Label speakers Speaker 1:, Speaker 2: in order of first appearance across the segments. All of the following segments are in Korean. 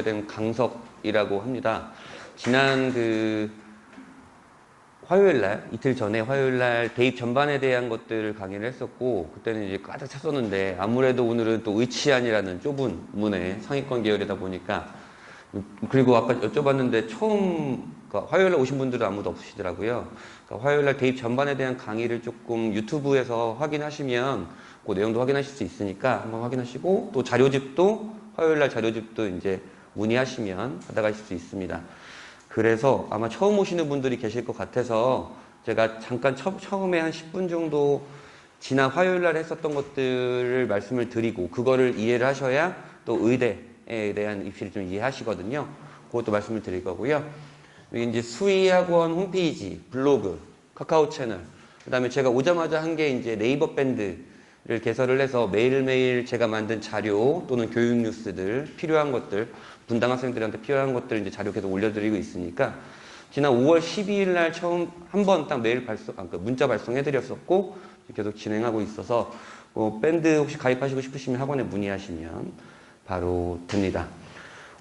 Speaker 1: 된 강석이라고 합니다. 지난 화요일날, 이틀 전에 화요일날 대입 전반에 대한 것들을 강의를 했었고, 그때는 이제 가득 찼었는데, 아무래도 오늘은 또 의치안이라는 좁은 문의 상위권 계열이다 보니까, 그리고 아까 여쭤봤는데 그러니까 화요일날 오신 분들은 아무도 없으시더라고요. 그러니까 화요일날 대입 전반에 대한 강의를 조금 유튜브에서 확인하시면 그 내용도 확인하실 수 있으니까 한번 확인하시고, 또 자료집도 화요일날 자료집도 이제 문의하시면 받아가실 수 있습니다. 그래서 아마 처음 오시는 분들이 계실 것 같아서 제가 잠깐 처음에 한 10분 정도 지난 화요일날 했었던 것들을 말씀을 드리고, 그거를 이해를 하셔야 또 의대에 대한 입시를 좀 이해하시거든요. 그것도 말씀을 드릴 거고요. 여기 이제 수의학원 홈페이지, 블로그, 카카오 채널, 그 다음에 제가 오자마자 한 게 이제 네이버 밴드를 개설을 해서 매일매일 제가 만든 자료 또는 교육 뉴스들, 필요한 것들, 분당 학생들한테 필요한 것들 이제 자료 계속 올려드리고 있으니까, 지난 5월 12일 날 처음 한 번 딱 메일 문자 발송해드렸었고, 계속 진행하고 있어서, 밴드 혹시 가입하시고 싶으시면 학원에 문의하시면 바로 됩니다.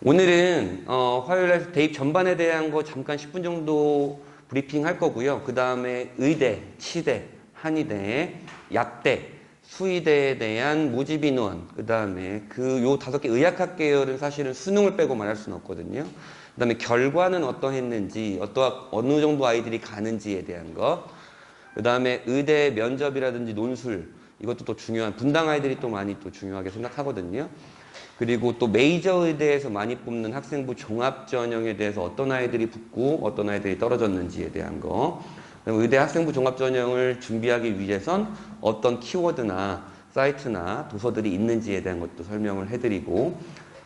Speaker 1: 오늘은, 화요일에 대입 전반에 대한 거 잠깐 10분 정도 브리핑 할 거고요. 그 다음에 의대, 치대, 한의대, 약대, 수의대에 대한 모집인원, 그 다음에 요 5개 의학학 계열은 사실은 수능을 빼고 말할 수는 없거든요. 그 다음에 결과는 어떠했는지, 어느 정도 아이들이 가는지에 대한 것, 그 다음에 의대 면접이라든지 논술, 이것도 또 중요한, 분당 아이들이 또 많이 또 중요하게 생각하거든요. 그리고 또 메이저 의대에서 많이 뽑는 학생부 종합전형에 대해서 어떤 아이들이 붙고 어떤 아이들이 떨어졌는지에 대한 거, 의대 학생부 종합전형을 준비하기 위해선 어떤 키워드나 사이트나 도서들이 있는지에 대한 것도 설명을 해드리고,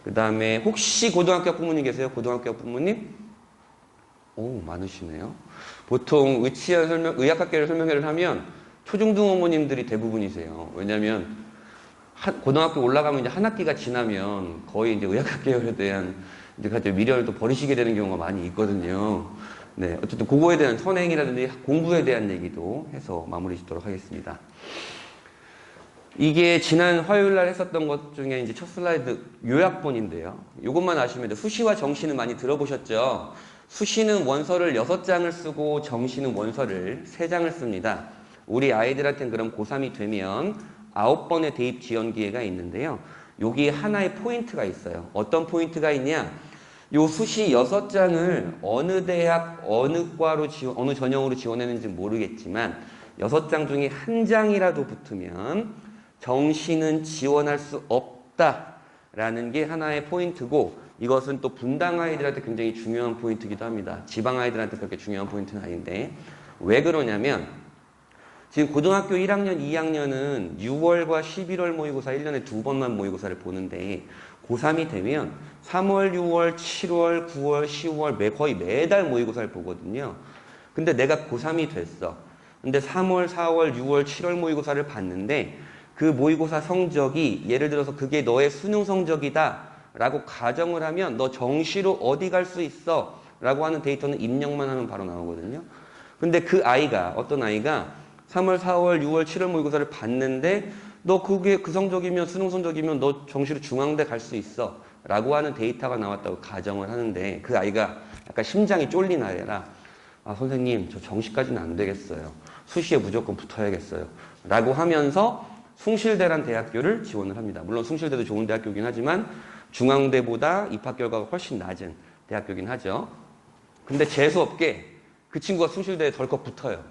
Speaker 1: 그 다음에 혹시 고등학교 부모님 계세요? 고등학교 부모님? 오, 많으시네요. 보통 의학학계를 설명회를 하면 초중등 어머님들이 대부분이세요. 왜냐면 고등학교 올라가면 이제 한 학기가 지나면 거의 이제 의학학 계열에 대한 이제 미련을 또 버리시게 되는 경우가 많이 있거든요. 네, 어쨌든 그거에 대한 선행이라든지 공부에 대한 얘기도 해서 마무리 짓도록 하겠습니다. 이게 지난 화요일 날 했었던 것 중에 이제 첫 슬라이드 요약본인데요. 이것만 아시면 돼요. 수시와 정시는 많이 들어보셨죠? 수시는 원서를 6장을 쓰고 정시는 원서를 3장을 습니다. 우리 아이들한테는 그럼 고3이 되면 9번의 대입 지원 기회가 있는데요. 여기 하나의 포인트가 있어요. 어떤 포인트가 있냐? 요 수시 6장을 어느 대학, 어느 과로 어느 전형으로 지원했는지 모르겠지만 6장 중에 한 장이라도 붙으면 정시는 지원할 수 없다라는 게 하나의 포인트고, 이것은 또 분당 아이들한테 굉장히 중요한 포인트이기도 합니다. 지방 아이들한테 그렇게 중요한 포인트는 아닌데, 왜 그러냐면 지금 고등학교 1학년, 2학년은 6월과 11월 모의고사 1년에 2번만 모의고사를 보는데, 고3이 되면 3월, 6월, 7월, 9월, 10월 거의 매달 모의고사를 보거든요. 근데 내가 고3이 됐어. 근데 3월, 4월, 6월, 7월 모의고사를 봤는데 그 모의고사 성적이, 예를 들어서 그게 너의 수능 성적이다 라고 가정을 하면 너 정시로 어디 갈 수 있어 라고 하는 데이터는 입력만 하면 바로 나오거든요. 근데 어떤 아이가 3월, 4월, 6월, 7월 모의고사를 봤는데 너 그게 그 성적이면, 수능 성적이면 너 정시로 중앙대 갈 수 있어 라고 하는 데이터가 나왔다고 가정을 하는데, 그 아이가 약간 심장이 쫄린 아이라, 선생님 저 정시까지는 안 되겠어요. 수시에 무조건 붙어야겠어요 라고 하면서 숭실대란 대학교를 지원을 합니다. 물론 숭실대도 좋은 대학교긴 하지만 중앙대보다 입학 결과가 훨씬 낮은 대학교긴 하죠. 근데 재수없게 그 친구가 숭실대에 덜컥 붙어요.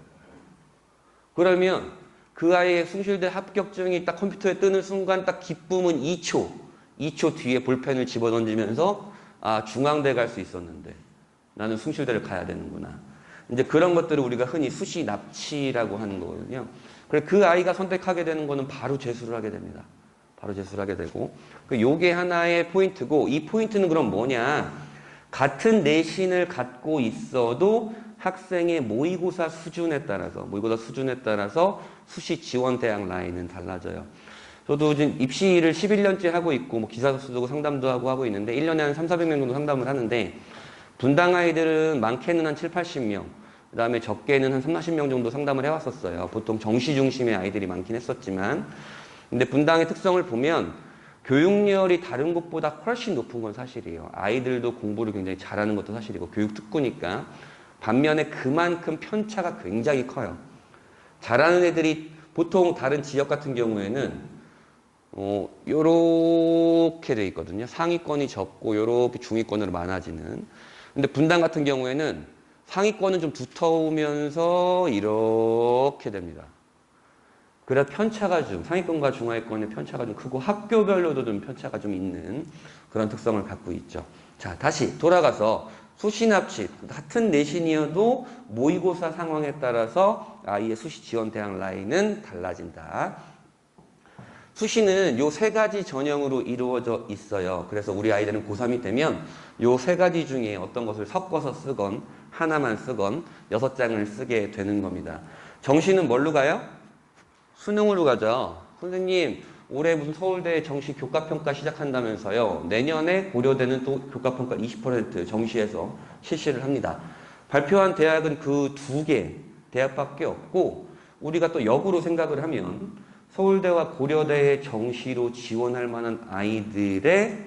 Speaker 1: 그러면 그 아이의 숭실대 합격증이 딱 컴퓨터에 뜨는 순간 딱 기쁨은 2초 뒤에 볼펜을 집어던지면서 중앙대 갈 수 있었는데 나는 숭실대를 가야 되는구나. 이제 그런 것들을 우리가 흔히 수시 납치라고 하는 거거든요. 그래서 그 아이가 선택하게 되는 거는 바로 재수를 하게 됩니다. 바로 재수를 하게 되고, 요게 하나의 포인트고, 이 포인트는 그럼 뭐냐? 같은 내신을 갖고 있어도 학생의 모의고사 수준에 따라서 수시 지원 대학 라인은 달라져요. 저도 지금 입시를 11년째 하고 있고, 기사도 쓰고 상담도 하고 있는데, 1년에 한 300~400명 정도 상담을 하는데, 분당 아이들은 많게는 한 70~80명, 그 다음에 적게는 한 30~40명 정도 상담을 해왔었어요. 보통 정시 중심의 아이들이 많긴 했었지만, 근데 분당의 특성을 보면 교육열이 다른 곳보다 훨씬 높은 건 사실이에요. 아이들도 공부를 굉장히 잘하는 것도 사실이고 교육특구니까. 반면에 그만큼 편차가 굉장히 커요. 잘하는 애들이 보통 다른 지역 같은 경우에는 요렇게 돼 있거든요. 상위권이 적고 요렇게 중위권으로 많아지는. 근데 분당 같은 경우에는 상위권은 좀 두터우면서 이렇게 됩니다. 그래서 편차가 좀 상위권과 중하위권의 편차가 좀 크고 학교별로도 좀 편차가 좀 있는 그런 특성을 갖고 있죠. 자, 다시 돌아가서 수시 납치 같은 내신이어도 모의고사 상황에 따라서 아이의 수시 지원 대학 라인은 달라진다. 수시는 요 세 가지 전형으로 이루어져 있어요. 그래서 우리 아이들은 고3이 되면 요 세 가지 중에 어떤 것을 섞어서 쓰건 하나만 쓰건 6장을 쓰게 되는 겁니다. 정시는 뭘로 가요? 수능으로 가죠. 선생님 올해 무슨 서울대 정시 교과평가 시작한다면서요. 내년에 고려대는 또 교과평가 20% 정시에서 실시를 합니다. 발표한 대학은 그 2개 대학밖에 없고 우리가 또 역으로 생각을 하면 서울대와 고려대의 정시로 지원할 만한 아이들의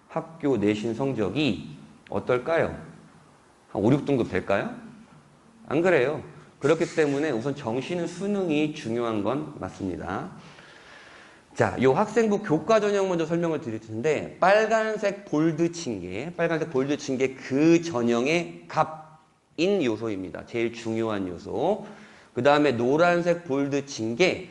Speaker 1: 학교 내신 성적이 어떨까요? 한 5, 6등급 될까요? 안 그래요. 그렇기 때문에 우선 정시는 수능이 중요한 건 맞습니다. 자, 요 학생부 교과 전형 먼저 설명을 드릴 텐데 빨간색 볼드 친 게 그 전형의 값인 요소입니다. 제일 중요한 요소. 그 다음에 노란색 볼드 친 게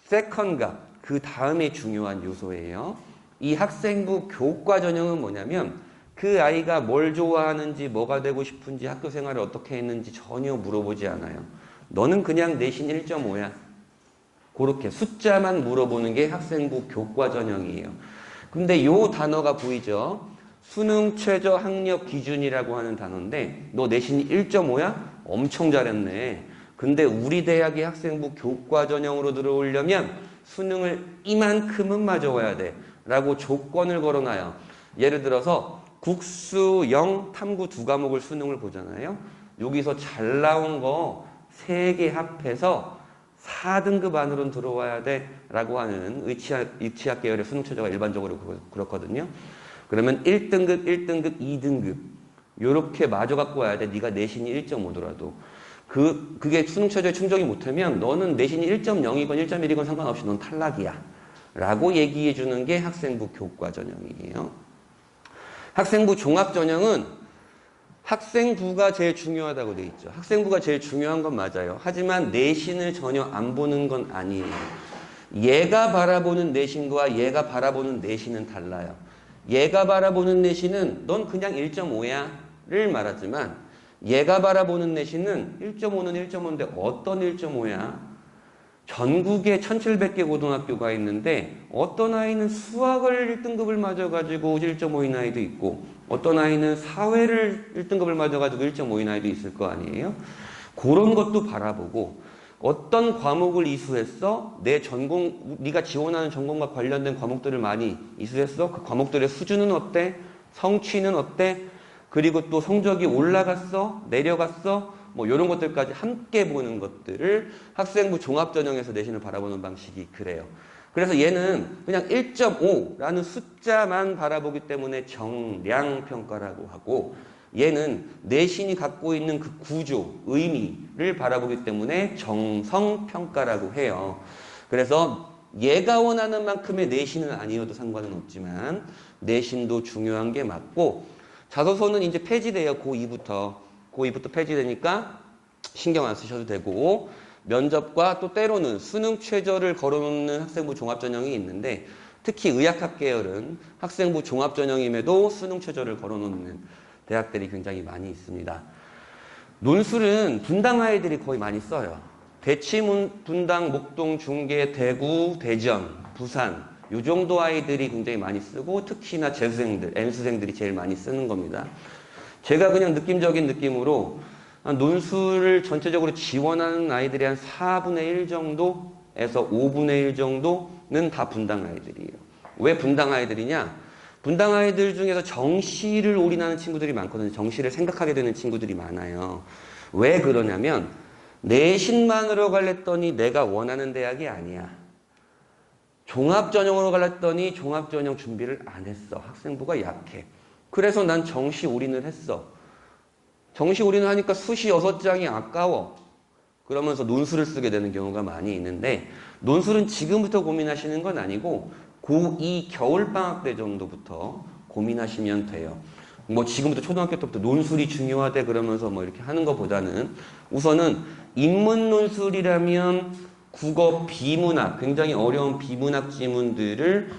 Speaker 1: 세컨 값, 그 다음에 중요한 요소예요. 이 학생부 교과 전형은 뭐냐면 그 아이가 뭘 좋아하는지, 뭐가 되고 싶은지, 학교 생활을 어떻게 했는지 전혀 물어보지 않아요. 너는 그냥 내신 1.5야. 그렇게 숫자만 물어보는 게 학생부 교과 전형이에요. 근데 요 단어가 보이죠? 수능 최저 학력 기준이라고 하는 단어인데 너 내신이 1.5야? 엄청 잘했네. 근데 우리 대학의 학생부 교과 전형으로 들어오려면 수능을 이만큼은 맞아와야 돼 라고 조건을 걸어놔요. 예를 들어서 국수, 영, 탐구 2과목을 수능을 보잖아요. 여기서 잘 나온 거 3개 합해서 4등급 안으로는 들어와야 돼 라고 하는 의치학 계열의 수능 최저가 일반적으로 그렇거든요. 그러면 1등급, 1등급, 2등급 요렇게 마저 갖고 와야 돼. 네가 내신이 1.5더라도. 그게 수능 최저에 충족이 못하면 너는 내신이 1.0이건 1.1이건 상관없이 넌 탈락이야 라고 얘기해 주는 게 학생부 교과 전형이에요. 학생부 종합 전형은 학생부가 제일 중요하다고 돼 있죠. 학생부가 제일 중요한 건 맞아요. 하지만 내신을 전혀 안 보는 건 아니에요. 얘가 바라보는 내신과 얘가 바라보는 내신은 달라요. 얘가 바라보는 내신은 넌 그냥 1.5야 를 말하지만 얘가 바라보는 내신은 1.5는 1.5인데 어떤 1.5야? 전국에 1700개 고등학교가 있는데 어떤 아이는 수학을 1등급을 맞아가지고 1.5인 아이도 있고 어떤 아이는 사회를 1등급을 맞아가지고 1.5인 아이도 있을 거 아니에요? 그런 것도 바라보고 어떤 과목을 이수했어? 내 전공, 네가 지원하는 전공과 관련된 과목들을 많이 이수했어? 그 과목들의 수준은 어때? 성취는 어때? 그리고 또 성적이 올라갔어? 내려갔어? 뭐 이런 것들까지 함께 보는 것들을 학생부 종합전형에서 내신을 바라보는 방식이 그래요. 그래서 얘는 그냥 1.5라는 숫자만 바라보기 때문에 정량평가라고 하고 얘는 내신이 갖고 있는 그 구조, 의미를 바라보기 때문에 정성평가라고 해요. 그래서 얘가 원하는 만큼의 내신은 아니어도 상관은 없지만 내신도 중요한 게 맞고 자소서는 이제 폐지돼요. 고2부터. 고2부터 폐지되니까 신경 안 쓰셔도 되고 면접과 또 때로는 수능 최저를 걸어놓는 학생부 종합전형이 있는데 특히 의학학 계열은 학생부 종합전형임에도 수능 최저를 걸어놓는 대학들이 굉장히 많이 있습니다. 논술은 분당 아이들이 거의 많이 써요. 대치, 분당, 목동, 중계, 대구, 대전, 부산 이 정도 아이들이 굉장히 많이 쓰고 특히나 재수생들, N수생들이 제일 많이 쓰는 겁니다. 제가 그냥 느낌적인 느낌으로 논술을 전체적으로 지원하는 아이들이 한 4분의 1 정도에서 5분의 1 정도는 다 분당 아이들이에요. 왜 분당 아이들이냐? 분당 아이들 중에서 정시를 올인하는 친구들이 많거든요. 정시를 생각하게 되는 친구들이 많아요. 왜 그러냐면 내신만으로 갈랬더니 내가 원하는 대학이 아니야. 종합전형으로 갈랐더니 종합전형 준비를 안 했어. 학생부가 약해. 그래서 난 정시 올인을 했어. 정시 올인을 하니까 수시 6장이 아까워. 그러면서 논술을 쓰게 되는 경우가 많이 있는데 논술은 지금부터 고민하시는 건 아니고 고2 겨울방학 때 정도부터 고민하시면 돼요. 뭐 지금부터 초등학교 때부터 논술이 중요하대 그러면서 뭐 이렇게 하는 것보다는 우선은 인문 논술이라면 국어 비문학, 굉장히 어려운 비문학 지문들을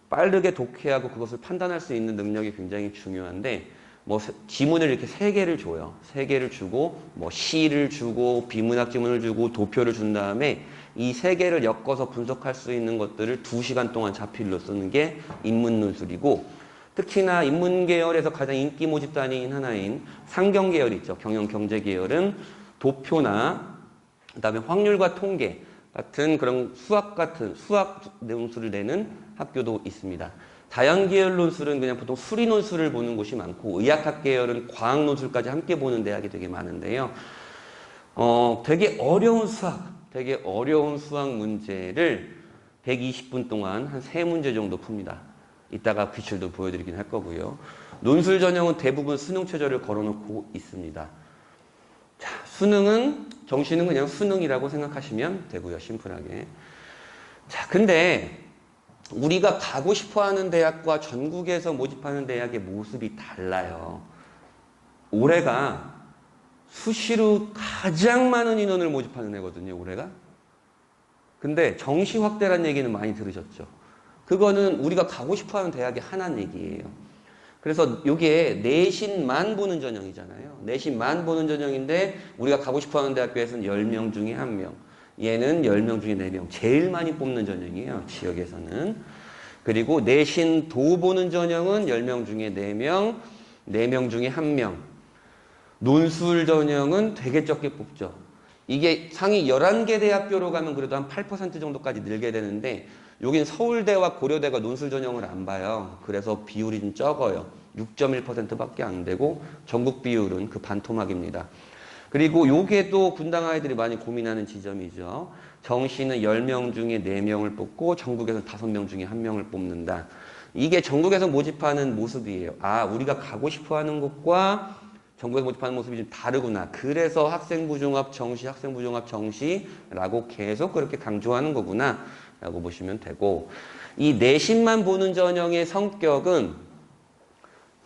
Speaker 1: 빠르게 독해하고 그것을 판단할 수 있는 능력이 굉장히 중요한데 뭐 지문을 이렇게 3개를 줘요. 3개를 주고 뭐 시를 주고 비문학 지문을 주고 도표를 준 다음에 이 3개를 엮어서 분석할 수 있는 것들을 2시간 동안 자필로 쓰는 게 인문논술이고 특히나 인문계열에서 가장 인기 모집단인 하나인 상경계열 있죠. 경영경제계열은 도표나 그다음에 확률과 통계 같은 그런 수학 논술을 내는 학교도 있습니다. 자연계열 논술은 그냥 보통 수리 논술을 보는 곳이 많고 의학학 계열은 과학 논술까지 함께 보는 대학이 되게 많은데요. 되게 어려운 수학 문제를 120분 동안 한 3문제 정도 풉니다. 이따가 기출도 보여드리긴 할 거고요. 논술 전형은 대부분 수능 최저를 걸어놓고 있습니다. 자, 정시는 그냥 수능이라고 생각하시면 되고요. 심플하게. 자, 근데 우리가 가고 싶어하는 대학과 전국에서 모집하는 대학의 모습이 달라요. 올해가 수시로 가장 많은 인원을 모집하는 해거든요. 올해가. 근데 정시 확대라는 얘기는 많이 들으셨죠. 그거는 우리가 가고 싶어하는 대학이 하나는 얘기예요. 그래서 이게 내신만 보는 전형이잖아요. 내신만 보는 전형인데 우리가 가고 싶어하는 대학교에서는 10명 중에 1명. 얘는 10명 중에 4명. 제일 많이 뽑는 전형이에요. 지역에서는. 그리고 내신도 보는 전형은 10명 중에 4명, 4명 중에 1명. 논술 전형은 되게 적게 뽑죠. 이게 상위 11개 대학교로 가면 그래도 한 8% 정도까지 늘게 되는데 여긴 서울대와 고려대가 논술 전형을 안 봐요. 그래서 비율이 좀 적어요. 6.1%밖에 안 되고 전국 비율은 그 반토막입니다. 그리고 요게도 군당 아이들이 많이 고민하는 지점이죠. 정시는 10명 중에 4명을 뽑고 전국에서 5명 중에 1명을 뽑는다. 이게 전국에서 모집하는 모습이에요. 아, 우리가 가고 싶어하는 곳과 전국에서 모집하는 모습이 좀 다르구나. 그래서 학생부 종합 정시라고 계속 그렇게 강조하는 거구나 라고 보시면 되고 이 내신만 보는 전형의 성격은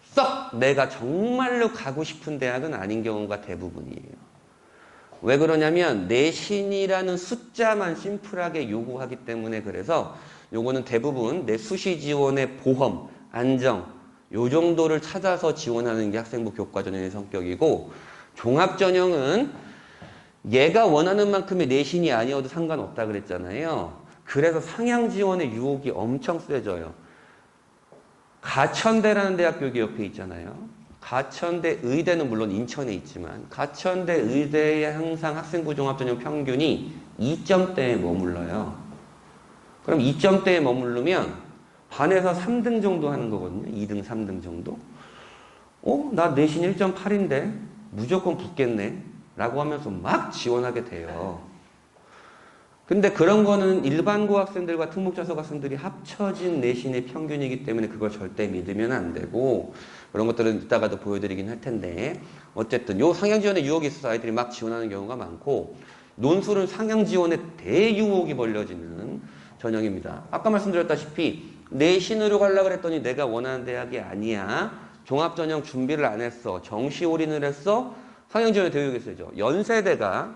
Speaker 1: 썩 내가 정말로 가고 싶은 대학은 아닌 경우가 대부분이에요. 왜 그러냐면 내신이라는 숫자만 심플하게 요구하기 때문에 그래서 요거는 대부분 내 수시 지원의 보험, 안정 요 정도를 찾아서 지원하는 게 학생부 교과전형의 성격이고 종합전형은 얘가 원하는 만큼의 내신이 아니어도 상관없다 그랬잖아요. 그래서 상향 지원의 유혹이 엄청 세져요. 가천대라는 대학교 여기 옆에 있잖아요. 가천대 의대는 물론 인천에 있지만 가천대 의대의 항상 학생부 종합전형 평균이 2점대에 머물러요. 그럼 2점대에 머무르면 반에서 3등 정도 하는 거거든요. 2등, 3등 정도. 나 내신 1.8인데 무조건 붙겠네. 라고 하면서 막 지원하게 돼요. 근데 그런 거는 일반고 학생들과 특목자석 학생들이 합쳐진 내신의 평균이기 때문에 그걸 절대 믿으면 안 되고 그런 것들은 이따가도 보여드리긴 할 텐데 어쨌든 요 상향 지원에 유혹이 있어서 아이들이 막 지원하는 경우가 많고 논술은 상향 지원에 대유혹이 벌려지는 전형입니다. 아까 말씀드렸다시피 내신으로 가려고 그랬더니 내가 원하는 대학이 아니야. 종합전형 준비를 안 했어. 정시 올인을 했어. 상향 지원에 대유혹이 세죠. 연세대가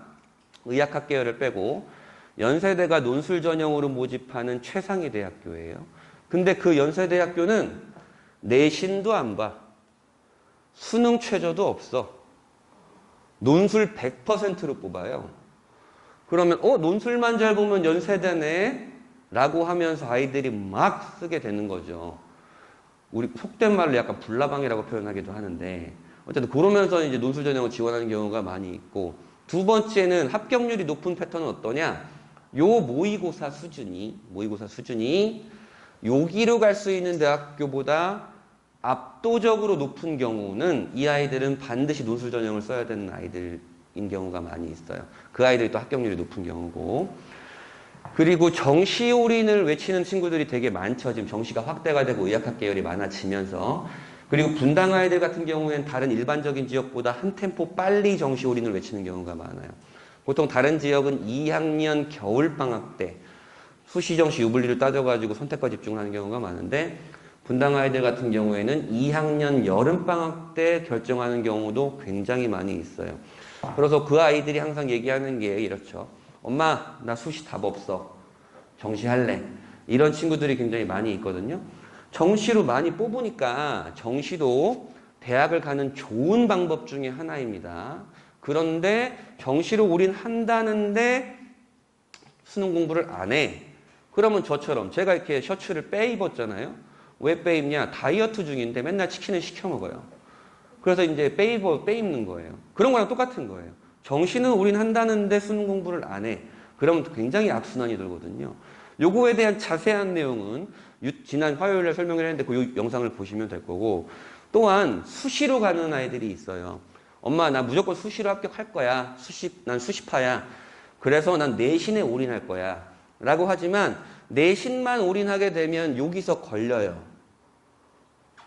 Speaker 1: 의학학 계열을 빼고 연세대가 논술 전형으로 모집하는 최상위 대학교예요. 근데 그 연세대학교는 내신도 안 봐. 수능 최저도 없어. 논술 100%로 뽑아요. 그러면 논술만 잘 보면 연세대네? 라고 하면서 아이들이 막 쓰게 되는 거죠. 우리 속된 말로 약간 불나방이라고 표현하기도 하는데 어쨌든 그러면서 이제 논술 전형을 지원하는 경우가 많이 있고 두 번째는 합격률이 높은 패턴은 어떠냐? 요 모의고사 수준이 여기로 갈 수 있는 대학교보다 압도적으로 높은 경우는 이 아이들은 반드시 논술 전형을 써야 되는 아이들인 경우가 많이 있어요. 그 아이들이 또 합격률이 높은 경우고 그리고 정시 올인을 외치는 친구들이 되게 많죠. 지금 정시가 확대가 되고 의학학 계열이 많아지면서. 그리고 분당 아이들 같은 경우에는 다른 일반적인 지역보다 한 템포 빨리 정시 올인을 외치는 경우가 많아요. 보통 다른 지역은 2학년 겨울방학 때 수시, 정시, 유불리를 따져가지고 선택과 집중을 하는 경우가 많은데 분당 아이들 같은 경우에는 2학년 여름방학 때 결정하는 경우도 굉장히 많이 있어요. 그래서 그 아이들이 항상 얘기하는 게 이렇죠. 엄마, 나 수시 답 없어. 정시할래. 이런 친구들이 굉장히 많이 있거든요. 정시로 많이 뽑으니까 정시도 대학을 가는 좋은 방법 중에 하나입니다. 그런데 정시로 올인한다는데 수능 공부를 안 해. 그러면 저처럼 제가 이렇게 셔츠를 빼 입었잖아요. 왜 빼 입냐? 다이어트 중인데 맨날 치킨을 시켜 먹어요. 그래서 이제 빼 입는 거예요. 그런 거랑 똑같은 거예요. 정시는 올인한다는데 수능 공부를 안 해. 그러면 굉장히 악순환이 돌거든요. 요거에 대한 자세한 내용은 지난 화요일에 설명을 했는데 그 영상을 보시면 될 거고 또한 수시로 가는 아이들이 있어요. 엄마 나 무조건 수시로 합격할 거야. 난 수시파야. 그래서 난 내신에 올인할 거야. 라고 하지만 내신만 올인하게 되면 여기서 걸려요.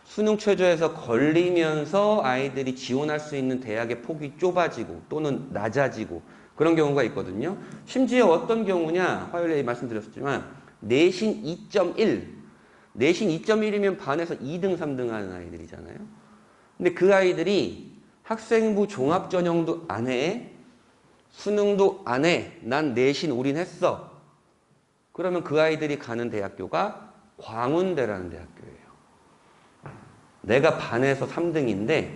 Speaker 1: 수능 최저에서 걸리면서 아이들이 지원할 수 있는 대학의 폭이 좁아지고 또는 낮아지고 그런 경우가 있거든요. 심지어 어떤 경우냐 화요일에 말씀드렸지만 내신 2.1 내신 2.1이면 반에서 2등 3등 하는 아이들이잖아요. 근데 그 아이들이 학생부 종합전형도 안 해. 수능도 안 해. 난 내신 올인했어. 그러면 그 아이들이 가는 대학교가 광운대라는 대학교예요. 내가 반에서 3등인데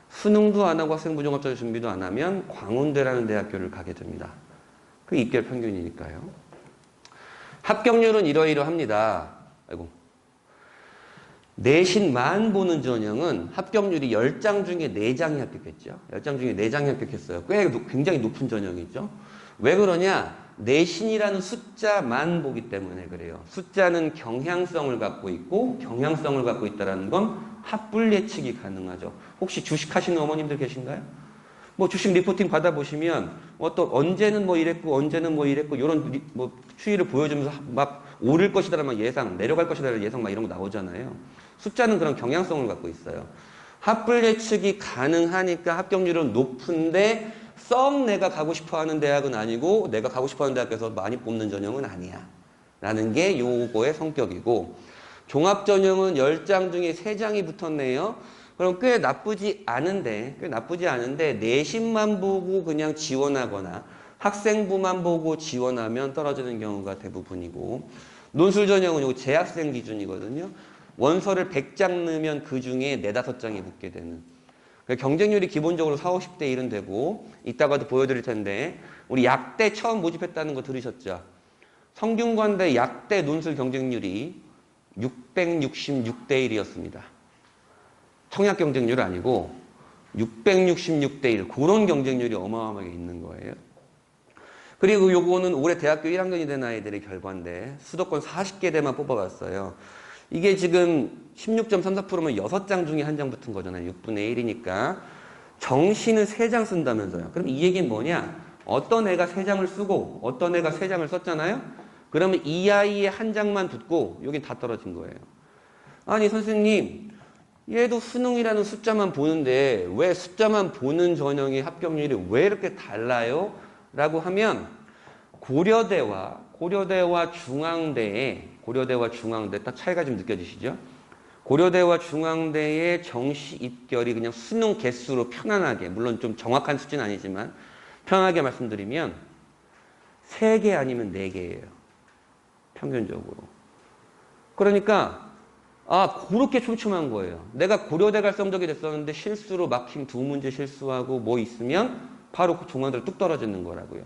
Speaker 1: 수능도 안 하고 학생부 종합전형 준비도 안 하면 광운대라는 대학교를 가게 됩니다. 그 입결 평균이니까요. 합격률은 이러이러합니다. 아이고. 내신만 보는 전형은 합격률이 10장 중에 4장이 합격했죠. 10장 중에 4장이 합격했어요. 굉장히 높은 전형이죠. 왜 그러냐? 내신이라는 숫자만 보기 때문에 그래요. 숫자는 경향성을 갖고 있고 경향성을 갖고 있다는 건 합불 예측이 가능하죠. 혹시 주식하시는 어머님들 계신가요? 뭐 주식 리포팅 받아보시면 또 언제는 뭐 이랬고 언제는 뭐 이랬고 이런 뭐 추이를 보여주면서 막 오를 것이다라는 예상, 내려갈 것이다라는 예상 막 이런 거 나오잖아요. 숫자는 그런 경향성을 갖고 있어요. 합불 예측이 가능하니까 합격률은 높은데 썩 내가 가고 싶어하는 대학은 아니고 내가 가고 싶어하는 대학에서 많이 뽑는 전형은 아니야. 라는 게 요거의 성격이고 종합전형은 10장 중에 3장이 붙었네요. 그럼 꽤 나쁘지 않은데 내신만 보고 그냥 지원하거나 학생부만 보고 지원하면 떨어지는 경우가 대부분이고 논술전형은 요 재학생 기준이거든요. 원서를 100장 넣으면 그 중에 4, 5장이 붙게 되는 경쟁률이 기본적으로 40, 50대 1은 되고 이따가도 보여드릴 텐데 우리 약대 처음 모집했다는 거 들으셨죠? 성균관대 약대 논술 경쟁률이 666대 1이었습니다. 청약 경쟁률 아니고 666대 1 그런 경쟁률이 어마어마하게 있는 거예요. 그리고 요거는 올해 대학교 1학년이 된 아이들의 결과인데 수도권 40개대만 뽑아봤어요. 이게 지금 16.34%면 6장 중에 1장 붙은 거잖아요. 6분의 1이니까. 정시는 3장 쓴다면서요. 그럼 이 얘기는 뭐냐? 어떤 애가 3장을 쓰고 어떤 애가 3장을 썼잖아요. 그러면 이 아이의 1장만 붙고 여긴 다 떨어진 거예요. 아니 선생님 얘도 수능이라는 숫자만 보는데 왜 숫자만 보는 전형의 합격률이 왜 이렇게 달라요? 라고 하면 고려대와 중앙대 딱 차이가 좀 느껴지시죠? 고려대와 중앙대의 정시 입결이 그냥 수능 개수로 편안하게 물론 좀 정확한 수치는 아니지만 편하게 말씀드리면 3개 아니면 4개예요. 평균적으로. 그러니까 그렇게 촘촘한 거예요. 내가 고려대 갈 성적이 됐었는데 실수로 막힘 2문제 실수하고 뭐 있으면 바로 그 중앙대로 뚝 떨어지는 거라고요.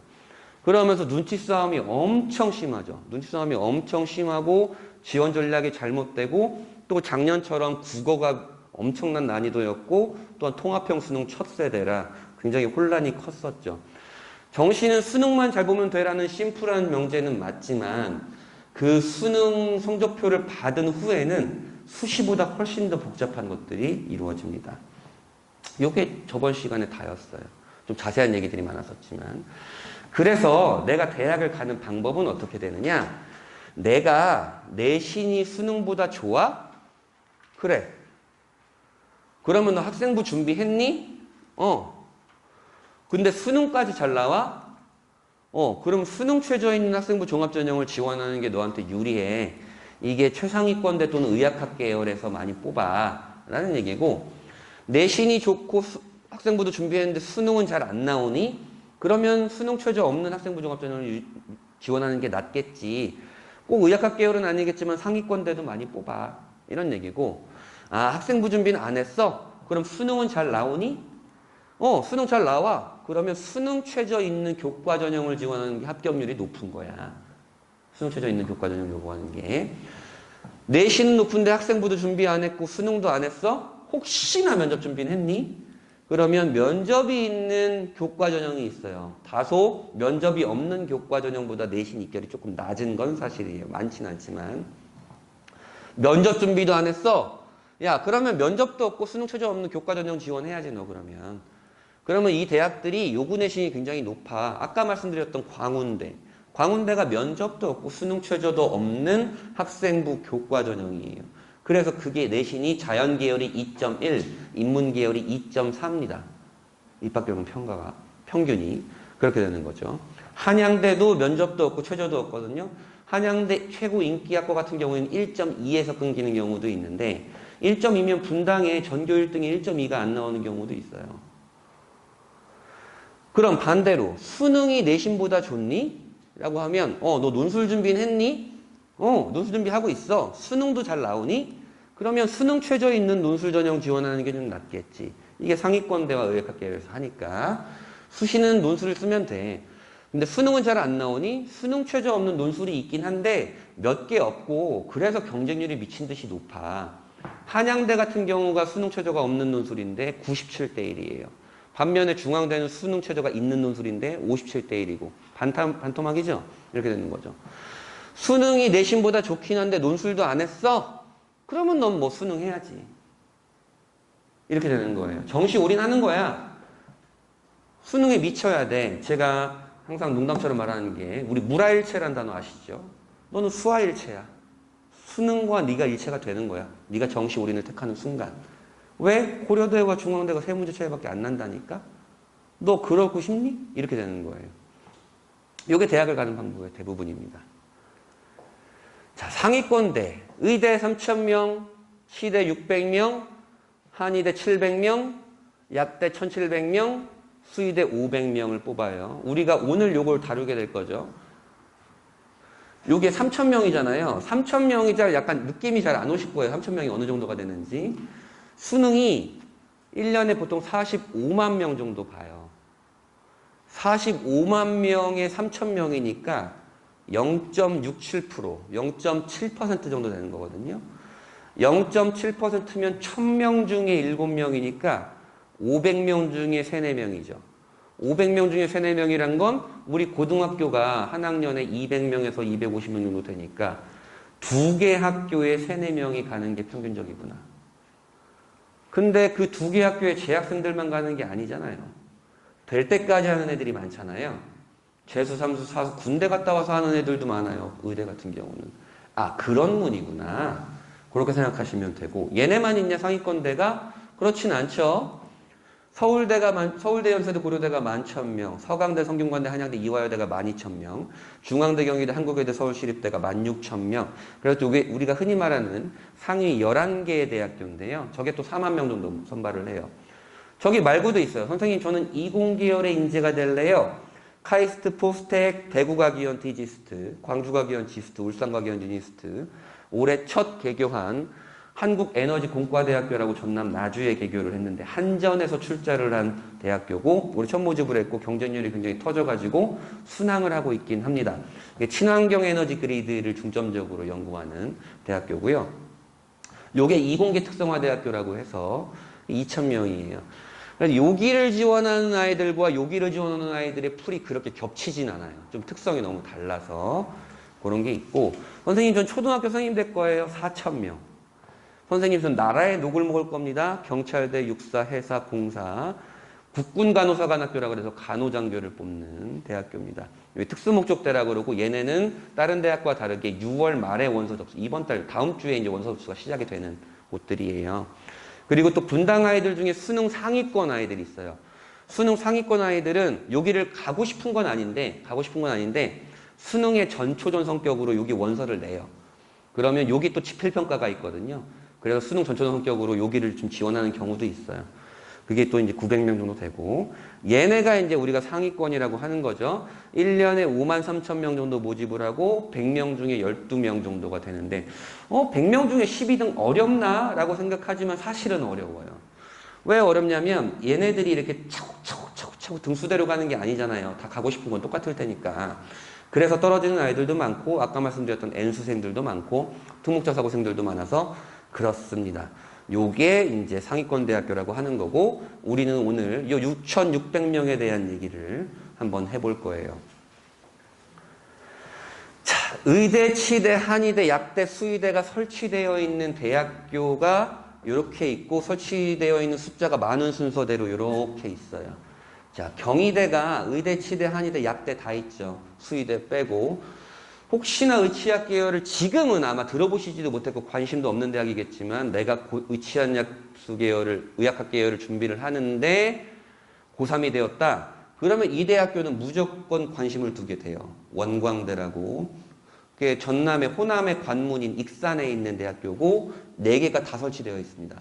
Speaker 1: 그러면서 눈치 싸움이 엄청 심하죠. 눈치 싸움이 엄청 심하고 지원 전략이 잘못되고 또 작년처럼 국어가 엄청난 난이도였고 또한 통합형 수능 첫 세대라 굉장히 혼란이 컸었죠. 정시는 수능만 잘 보면 되라는 심플한 명제는 맞지만 그 수능 성적표를 받은 후에는 수시보다 훨씬 더 복잡한 것들이 이루어집니다. 이게 저번 시간에 다였어요. 좀 자세한 얘기들이 많았었지만. 그래서 내가 대학을 가는 방법은 어떻게 되느냐? 내가 내신이 수능보다 좋아? 그래. 그러면 너 학생부 준비했니? 근데 수능까지 잘 나와? 그럼 수능 최저에 있는 학생부 종합전형을 지원하는 게 너한테 유리해. 이게 최상위권대 또는 의학학 계열에서 많이 뽑아. 라는 얘기고, 내신이 좋고 학생부도 준비했는데 수능은 잘 안 나오니? 그러면 수능 최저 없는 학생부 종합전형을 지원하는 게 낫겠지. 꼭 의학학 계열은 아니겠지만 상위권대도 많이 뽑아. 이런 얘기고, 학생부 준비는 안 했어? 그럼 수능은 잘 나오니? 수능 잘 나와. 그러면 수능 최저 있는 교과 전형을 지원하는 게 합격률이 높은 거야. 수능 최저 있는 교과 전형 요구하는 게. 내신은 높은데 학생부도 준비 안 했고 수능도 안 했어? 혹시나 면접 준비는 했니? 그러면 면접이 있는 교과 전형이 있어요. 다소 면접이 없는 교과 전형보다 내신 입결이 조금 낮은 건 사실이에요. 많지는 않지만. 면접 준비도 안 했어? 야, 그러면 면접도 없고 수능 최저 없는 교과 전형 지원해야지, 너 그러면. 그러면 이 대학들이 요구 내신이 굉장히 높아. 아까 말씀드렸던 광운대. 광운대가 면접도 없고 수능 최저도 없는 학생부 교과 전형이에요. 그래서 그게 내신이 자연 계열이 2.1, 인문 계열이 2.4입니다. 입학경험 평가가 평균이 그렇게 되는 거죠. 한양대도 면접도 없고 최저도 없거든요. 한양대 최고 인기학과 같은 경우에는 1.2에서 끊기는 경우도 있는데 1.2면 분당에 전교 1등에 1.2가 안 나오는 경우도 있어요. 그럼 반대로 수능이 내신보다 좋니? 라고 하면 너 논술 준비는 했니? 논술 준비하고 있어. 수능도 잘 나오니? 그러면 수능 최저 있는 논술 전형 지원하는 게 좀 낫겠지. 이게 상위권대와 의학학계에서 하니까 수시는 논술을 쓰면 돼. 근데 수능은 잘 안 나오니? 수능 최저 없는 논술이 있긴 한데 몇 개 없고 그래서 경쟁률이 미친 듯이 높아. 한양대 같은 경우가 수능 최저가 없는 논술인데 97대 1이에요. 반면에 중앙대는 수능 최저가 있는 논술인데 57대 1이고 반토막이죠? 이렇게 되는 거죠. 수능이 내신보다 좋긴 한데 논술도 안 했어? 그러면 넌 뭐 수능 해야지. 이렇게 되는 거예요. 정시 올인하는 거야. 수능에 미쳐야 돼. 제가 항상 농담처럼 말하는 게 우리 물화일체란 단어 아시죠? 너는 수화일체야. 수능과 네가 일체가 되는 거야. 네가 정시 올인을 택하는 순간. 왜? 고려대와 중앙대가 세 문제 차이밖에 안 난다니까? 너 그러고 싶니? 이렇게 되는 거예요. 이게 대학을 가는 방법의 대부분입니다. 자, 상위권대. 의대 3,000명, 시대 600명, 한의대 700명, 약대 1,700명, 수의대 500명을 뽑아요. 우리가 오늘 요걸 다루게 될 거죠. 요게 3,000명이잖아요. 3,000명이 약간 느낌이 잘 안 오실 거예요. 3,000명이 어느 정도가 되는지. 수능이 1년에 보통 45만 명 정도 봐요. 45만 명에 3,000명이니까 0.67%, 0.7% 정도 되는 거거든요. 0.7%면 1,000명 중에 7명이니까 500명 중에 3, 4명이죠. 500명 중에 3, 4명이란 건 우리 고등학교가 한 학년에 200명에서 250명 정도 되니까 2개 학교에 3, 4명이 가는 게 평균적이구나. 근데 그 2개 학교에 재학생들만 가는 게 아니잖아요. 될 때까지 하는 애들이 많잖아요. 재수, 삼수, 사수, 군대 갔다 와서 하는 애들도 많아요. 의대 같은 경우는. 그런 문이구나. 그렇게 생각하시면 되고. 얘네만 있냐, 상위권대가? 그렇진 않죠. 서울대, 연세대, 고려대가 11,000명, 서강대, 성균관대, 한양대, 이화여대가 12,000명, 중앙대, 경희대, 한국외대, 서울시립대가 16,000명. 그래서 이게 우리가 흔히 말하는 상위 11개의 대학교인데요. 저게 또 4만 명 정도 선발을 해요. 저기 말고도 있어요. 선생님, 저는 이공계열의 인재가 될래요. 카이스트, 포스텍, 대구과기원 디지스트, 광주과기원 지스트, 울산과기원 유니스트, 올해 첫 개교한 한국에너지공과대학교라고 전남 나주에 개교를 했는데 한전에서 출자를 한 대학교고 올해 첫 모집을 했고 경쟁률이 굉장히 터져가지고 순항을 하고 있긴 합니다. 친환경 에너지 그리드를 중점적으로 연구하는 대학교고요. 요게 이공계 특성화대학교라고 해서 2,000명이에요. 여기를 지원하는 아이들과 여기를 지원하는 아이들의 풀이 그렇게 겹치진 않아요. 좀 특성이 너무 달라서 그런 게 있고 선생님 전 초등학교 선생님 될 거예요. 4,000명. 선생님 전 나라의 녹을 먹을 겁니다. 경찰대, 육사, 해사, 공사. 국군간호사관학교라고 해서 간호장교를 뽑는 대학교입니다. 특수목적대라고 그러고 얘네는 다른 대학과 다르게 6월 말에 원서 접수, 이번 달 다음 주에 이제 원서 접수가 시작이 되는 곳들이에요. 그리고 또 분당 아이들 중에 수능 상위권 아이들이 있어요. 수능 상위권 아이들은 여기를 가고 싶은 건 아닌데 수능의 전초전 성격으로 여기 원서를 내요. 그러면 여기 또 지필평가가 있거든요. 그래서 수능 전초전 성격으로 여기를 좀 지원하는 경우도 있어요. 그게 또 이제 900명 정도 되고, 얘네가 이제 우리가 상위권이라고 하는 거죠. 1년에 53,000명 정도 모집을 하고 100명 중에 12명 정도가 되는데 100명 중에 12등 어렵나? 라고 생각하지만 사실은 어려워요. 왜 어렵냐면 얘네들이 이렇게 차곡차곡 등수대로 가는 게 아니잖아요. 다 가고 싶은 건 똑같을 테니까. 그래서 떨어지는 아이들도 많고 아까 말씀드렸던 N수생들도 많고 특목자사고생들도 많아서 그렇습니다. 요게 이제 상위권 대학교라고 하는 거고, 우리는 오늘 요 6,600명에 대한 얘기를 한번 해볼 거예요. 자, 의대, 치대, 한의대, 약대, 수의대가 설치되어 있는 대학교가 이렇게 있고, 설치되어 있는 숫자가 많은 순서대로 이렇게 있어요. 자, 경희대가 의대, 치대, 한의대, 약대 다 있죠. 수의대 빼고. 혹시나 의치학 계열을 지금은 아마 들어보시지도 못했고 관심도 없는 대학이겠지만, 내가 의치한약수 계열을, 의학학 계열을 준비를 하는데 고3이 되었다. 그러면 이 대학교는 무조건 관심을 두게 돼요. 원광대라고. 그게 전남의 호남의 관문인 익산에 있는 대학교고 4개가 다 설치되어 있습니다.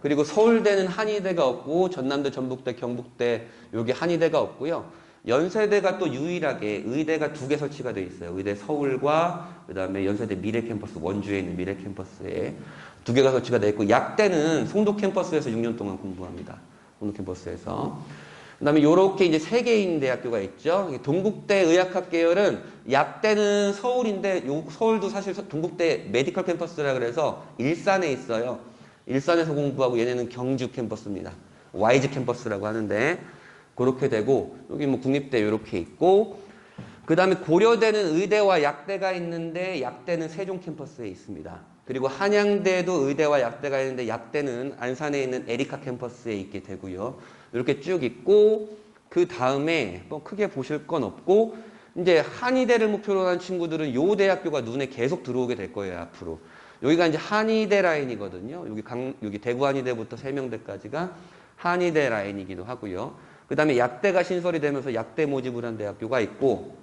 Speaker 1: 그리고 서울대는 한의대가 없고 전남대, 전북대, 경북대 여기 한의대가 없고요. 연세대가 또 유일하게 의대가 2개 설치가 되어 있어요. 의대 서울과 그다음에 연세대 미래 캠퍼스, 원주에 있는 미래 캠퍼스에 2개가 설치가 되어 있고, 약대는 송도 캠퍼스에서 6년 동안 공부합니다. 송도 캠퍼스에서. 그다음에 요렇게 이제 3개인 대학교가 있죠. 동국대 의학학 계열은 약대는 서울인데 서울도 사실 동국대 메디컬 캠퍼스라 그래서 일산에 있어요. 일산에서 공부하고 얘네는 경주 캠퍼스입니다. YG 캠퍼스라고 하는데 그렇게 되고, 여기 뭐 국립대 이렇게 있고, 그 다음에 고려대는 의대와 약대가 있는데 약대는 세종 캠퍼스에 있습니다. 그리고 한양대도 의대와 약대가 있는데 약대는 안산에 있는 에리카 캠퍼스에 있게 되고요. 이렇게 쭉 있고, 그 다음에 뭐 크게 보실 건 없고, 이제 한의대를 목표로 한 친구들은 요 대학교가 눈에 계속 들어오게 될 거예요, 앞으로. 여기가 이제 한의대 라인이거든요. 여기 대구 한의대부터 세명대까지가 한의대 라인이기도 하고요. 그 다음에 약대가 신설이 되면서 약대 모집을 한 대학교가 있고,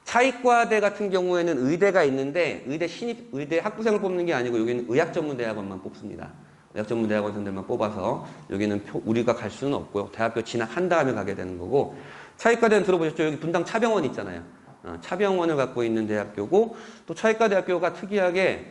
Speaker 1: 차의과대 같은 경우에는 의대가 있는데 의대 학부생을 뽑는 게 아니고 여기는 의학전문대학원만 뽑습니다. 의학전문대학원생들만 뽑아서 여기는 우리가 갈 수는 없고요. 대학교 진학한 다음에 가게 되는 거고, 차의과대는 들어보셨죠? 여기 분당 차병원 있잖아요. 차병원을 갖고 있는 대학교고, 또 차의과대학교가 특이하게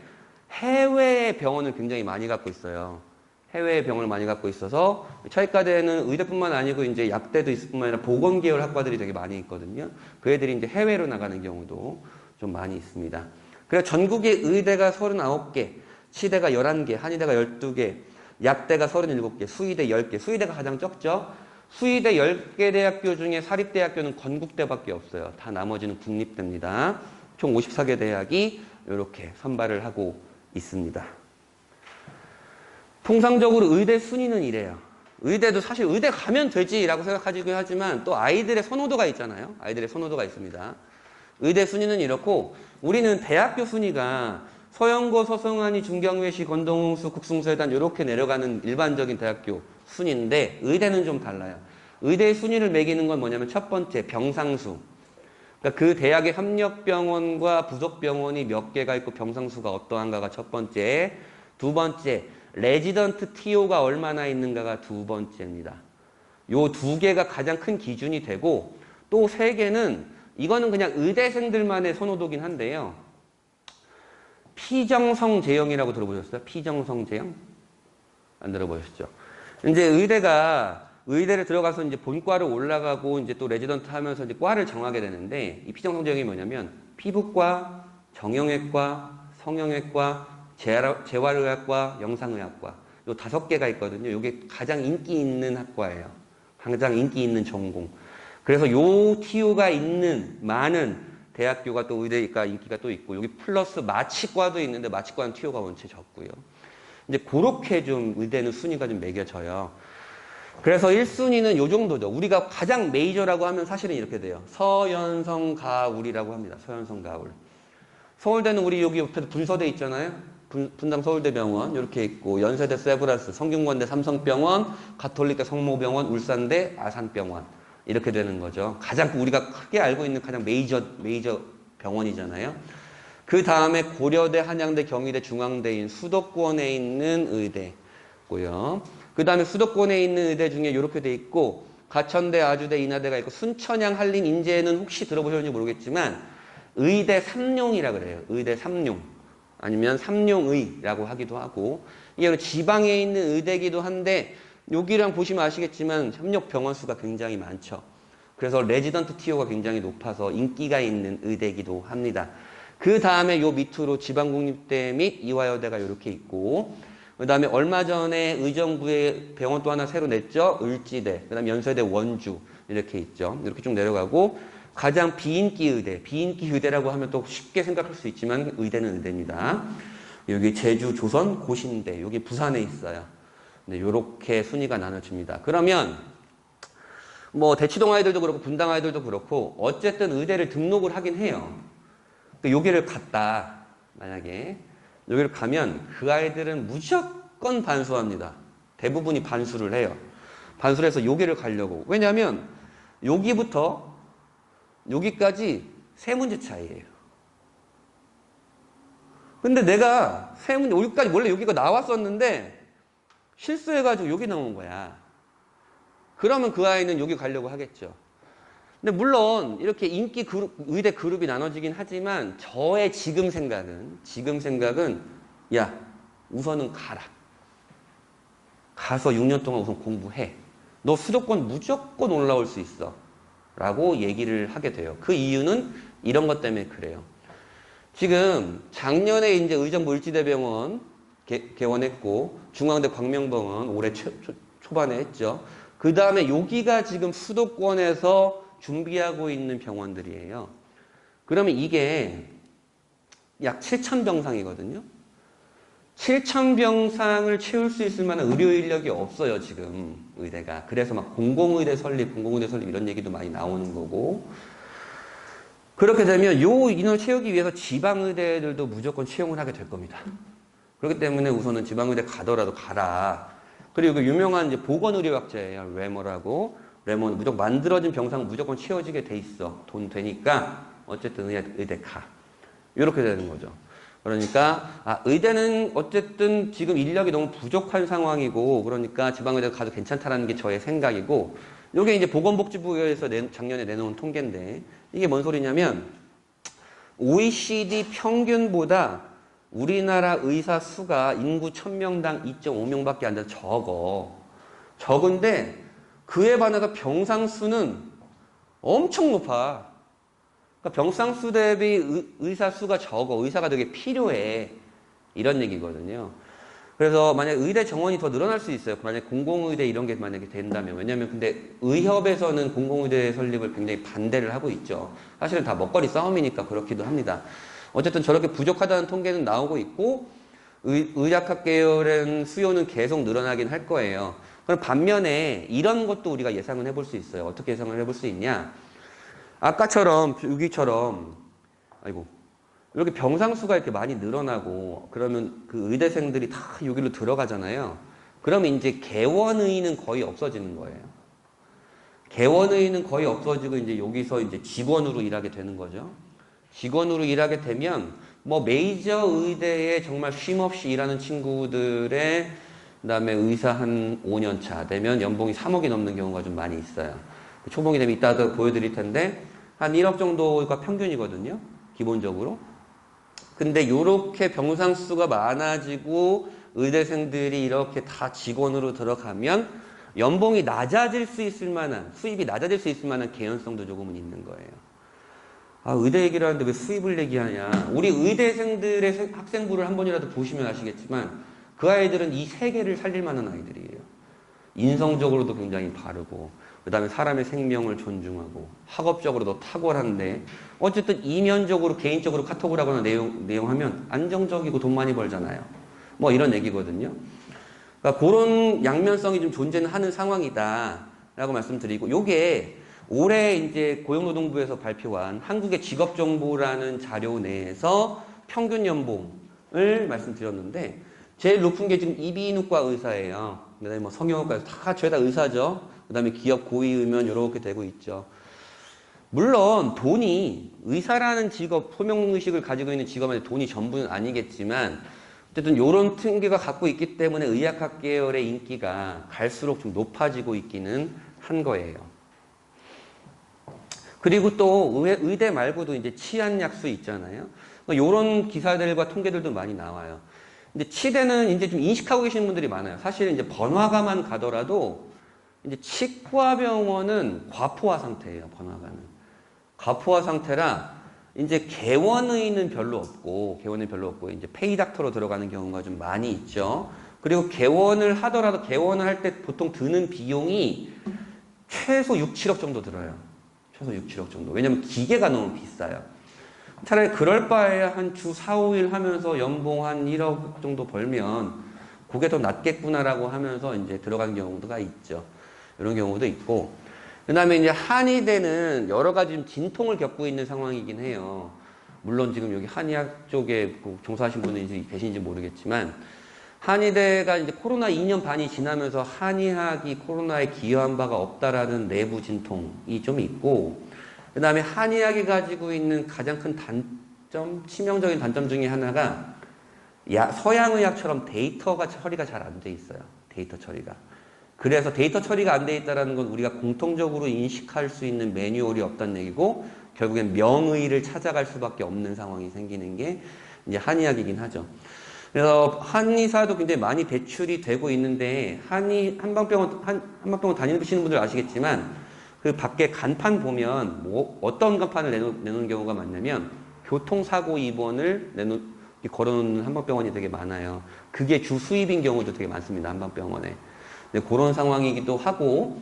Speaker 1: 해외 병원을 굉장히 많이 갖고 있어요. 해외 병원을 많이 갖고 있어서 차의과대는 의대뿐만 아니고 이제 약대도 있을 뿐만 아니라 보건계열 학과들이 되게 많이 있거든요. 그 애들이 이제 해외로 나가는 경우도 좀 많이 있습니다. 그래서 전국에 의대가 39개, 치대가 11개, 한의대가 12개, 약대가 37개, 수의대 10개. 수의대가 가장 적죠. 수의대 10개 대학교 중에 사립대학교는 건국대밖에 없어요. 다 나머지는 국립대입니다. 총 54개 대학이 이렇게 선발을 하고 있습니다. 통상적으로 의대 순위는 이래요. 의대도 사실 의대 가면 되지라고 생각하시긴 하지만 또 아이들의 선호도가 있잖아요. 아이들의 선호도가 있습니다. 의대 순위는 이렇고, 우리는 대학교 순위가 서영고, 서성한이, 중경외시, 건동수, 국승수회단 이렇게 내려가는 일반적인 대학교 순위인데, 의대는 좀 달라요. 의대의 순위를 매기는 건 뭐냐면 첫 번째 병상수. 그러니까 그 대학의 협력병원과 부속병원이 몇 개가 있고 병상수가 어떠한가가 첫 번째. 두 번째, 레지던트 TO가 얼마나 있는가가 두 번째입니다. 요 2개가 가장 큰 기준이 되고, 또 3개는 이거는 그냥 의대생들만의 선호도긴 한데요. 피정성 제형이라고 들어보셨어요? 피정성 제형? 안 들어보셨죠? 이제 의대를 들어가서 이제 본과를 올라가고 이제 또 레지던트 하면서 이제 과를 정하게 되는데, 이 피정성 제형이 뭐냐면 피부과, 정형외과, 성형외과, 재활의학과, 영상의학과 요 5개가 있거든요. 이게 가장 인기 있는 학과예요. 가장 인기 있는 전공. 그래서 요 TO가 있는 많은 대학교가 또 의대가 인기가 또 있고, 여기 플러스 마취과도 있는데 마취과는 TO가 원체 적고요. 이제 그렇게 좀 의대는 순위가 좀 매겨져요. 그래서 1순위는 요 정도죠. 우리가 가장 메이저라고 하면 사실은 이렇게 돼요. 서현성 가울이라고 합니다. 서현성 가울. 서울대는 우리 여기 옆에 분서대 있잖아요. 분당 서울대병원 이렇게 있고, 연세대 세브란스, 성균관대 삼성병원, 가톨릭대 성모병원, 울산대 아산병원 이렇게 되는 거죠. 가장 우리가 크게 알고 있는 가장 메이저 병원이잖아요. 그 다음에 고려대, 한양대, 경희대, 중앙대인 수도권에 있는 의대고요. 그 다음에 수도권에 있는 의대 중에 이렇게 돼 있고, 가천대, 아주대, 인하대가 있고, 순천향, 한림, 인제는 혹시 들어보셨는지 모르겠지만 의대 삼룡이라 그래요. 의대 삼룡. 아니면 삼룡의라고 하기도 하고, 이게 지방에 있는 의대이기도 한데, 여기랑 보시면 아시겠지만 협력 병원 수가 굉장히 많죠. 그래서 레지던트 티오가 굉장히 높아서 인기가 있는 의대이기도 합니다. 그 다음에 요 밑으로 지방국립대 및 이화여대가 이렇게 있고, 그 다음에 얼마 전에 의정부에 병원 또 하나 새로 냈죠. 을지대, 그 다음에 연세대 원주 이렇게 있죠. 이렇게 쭉 내려가고, 가장 비인기 의대, 비인기 의대라고 하면 또 쉽게 생각할 수 있지만 의대는 의대입니다. 여기 제주, 조선, 고신대, 여기 부산에 있어요. 네, 요렇게 순위가 나눠집니다. 그러면 뭐 대치동 아이들도 그렇고 분당 아이들도 그렇고 어쨌든 의대를 등록을 하긴 해요. 여기를 갔다, 만약에 여기를 가면 그 아이들은 무조건 반수합니다. 대부분이 반수를 해요. 반수를 해서 여기를 가려고. 왜냐하면 여기부터 여기까지 세 문제 차이예요. 근데 내가 세 문제, 여기까지 원래 여기가 나왔었는데 실수해가지고 여기 나온 거야. 그러면 그 아이는 여기 가려고 하겠죠. 근데 물론 이렇게 인기 그룹, 의대 그룹이 나눠지긴 하지만 저의 지금 생각은 야, 우선은 가라. 가서 6년 동안 우선 공부해. 너 수도권 무조건 올라올 수 있어. 라고 얘기를 하게 돼요. 그 이유는 이런 것 때문에 그래요. 지금 작년에 이제 의정부 을지대병원 개원했고, 중앙대 광명병원 올해 초반에 했죠. 그 다음에 여기가 지금 수도권에서 준비하고 있는 병원들이에요. 그러면 이게 약 7,000병상이거든요. 7,000병상을 채울 수 있을 만한 의료 인력이 없어요, 지금 의대가. 그래서 막 공공의대 설립 이런 얘기도 많이 나오는 거고. 그렇게 되면 요 인원을 채우기 위해서 지방의대들도 무조건 채용을 하게 될 겁니다. 그렇기 때문에 우선은 지방의대 가더라도 가라. 그리고 그 유명한 이제 보건의료학자예요, 레머라고. 레머는 무조건 만들어진 병상은 무조건 채워지게 돼 있어. 돈 되니까 어쨌든 의대 가. 이렇게 되는 거죠. 그러니까 의대는 어쨌든 지금 인력이 너무 부족한 상황이고, 그러니까 지방의대 가도 괜찮다라는 게 저의 생각이고, 이게 이제 보건복지부에서 작년에 내놓은 통계인데, 이게 뭔 소리냐면 OECD 평균보다 우리나라 의사 수가 인구 1000명당 2.5명밖에 안 돼서 적은데 그에 반해서 병상 수는 엄청 높아. 그러니까 병상 수 대비 의사 수가 적어. 의사가 되게 필요해. 이런 얘기거든요. 그래서 만약 의대 정원이 더 늘어날 수 있어요. 만약 공공의대 이런 게 만약에 된다면. 왜냐면 근데 의협에서는 공공의대 설립을 굉장히 반대를 하고 있죠. 사실은 다 먹거리 싸움이니까 그렇기도 합니다. 어쨌든 저렇게 부족하다는 통계는 나오고 있고, 의학학 계열의 수요는 계속 늘어나긴 할 거예요. 그럼 반면에 이런 것도 우리가 예상을 해볼 수 있어요. 어떻게 예상을 해볼 수 있냐? 아까처럼 여기처럼 이렇게 병상 수가 이렇게 많이 늘어나고 그러면 그 의대생들이 다 여기로 들어가잖아요. 그러면 이제 개원의는 거의 없어지는 거예요. 개원의는 거의 없어지고 이제 여기서 이제 직원으로 일하게 되는 거죠. 직원으로 일하게 되면 뭐 메이저 의대에 정말 쉼없이 일하는 친구들의 그다음에 의사 한 5년 차 되면 연봉이 3억이 넘는 경우가 좀 많이 있어요. 초봉이 되면 이따가 보여드릴 텐데 한 1억 정도가 평균이거든요. 기본적으로. 근데 요렇게 병상 수가 많아지고 의대생들이 이렇게 다 직원으로 들어가면 연봉이 낮아질 수 있을 만한, 수입이 낮아질 수 있을 만한 개연성도 조금은 있는 거예요. 의대 얘기를 하는데 왜 수입을 얘기하냐. 우리 의대생들의 학생부를 한 번이라도 보시면 아시겠지만 그 아이들은 이 세계를 살릴 만한 아이들이에요. 인성적으로도 굉장히 바르고, 그 다음에 사람의 생명을 존중하고, 학업적으로도 탁월한데, 어쨌든 이면적으로, 개인적으로 카톡을 하거나 내용하면 안정적이고 돈 많이 벌잖아요. 뭐 이런 얘기거든요. 그러니까 그런 양면성이 좀 존재는 하는 상황이다라고 말씀드리고, 요게 올해 이제 고용노동부에서 발표한 한국의 직업정보라는 자료 내에서 평균 연봉을 말씀드렸는데, 제일 높은 게 지금 이비인후과 의사예요. 그다음에 뭐 성형외과 다 죄다 의사죠. 그다음에 기업 고위의면 이렇게 되고 있죠. 물론 돈이 의사라는 직업, 소명의식을 가지고 있는 직업한테 돈이 전부는 아니겠지만 어쨌든 이런 특기가 갖고 있기 때문에 의학학 계열의 인기가 갈수록 좀 높아지고 있기는 한 거예요. 그리고 또 의대 말고도 이제 치안약수 있잖아요. 이런 기사들과 통계들도 많이 나와요. 근데 치대는 이제 좀 인식하고 계시는 분들이 많아요. 사실 이제 번화가만 가더라도 이제 치과병원은 과포화 상태예요. 번화가는. 과포화 상태라 이제 개원의는 별로 없고 이제 페이닥터로 들어가는 경우가 좀 많이 있죠. 그리고 개원을 하더라도 개원을 할 때 보통 드는 비용이 최소 6, 7억 정도 들어요. 최소 6, 7억 정도. 왜냐면 기계가 너무 비싸요. 차라리 그럴 바에 한 주 4, 5일 하면서 연봉 한 1억 정도 벌면 그게 더 낫겠구나라고 하면서 이제 들어간 경우가 있죠. 이런 경우도 있고. 그 다음에 이제 한의대는 여러 가지 좀 진통을 겪고 있는 상황이긴 해요. 물론 지금 여기 한의학 쪽에 종사하신 분이 계신지 모르겠지만, 한의대가 이제 코로나 2년 반이 지나면서 한의학이 코로나에 기여한 바가 없다라는 내부 진통이 좀 있고, 그 다음에 한의학이 가지고 있는 가장 큰 단점, 치명적인 단점 중에 하나가 서양의학처럼 데이터가 처리가 잘 안 돼 있어요. 데이터 처리가. 그래서 데이터 처리가 안 돼 있다는 건 우리가 공통적으로 인식할 수 있는 매뉴얼이 없다는 얘기고, 결국엔 명의를 찾아갈 수밖에 없는 상황이 생기는 게 이제 한의학이긴 하죠. 그래서 한의사도 굉장히 많이 배출이 되고 있는데, 한방병원 다니시는 분들 아시겠지만, 그 밖에 간판 보면 뭐 어떤 간판을 내놓는 경우가 많냐면, 교통사고 입원을 걸어놓는 한방병원이 되게 많아요. 그게 주 수입인 경우도 되게 많습니다. 한방병원에. 네, 그런 상황이기도 하고.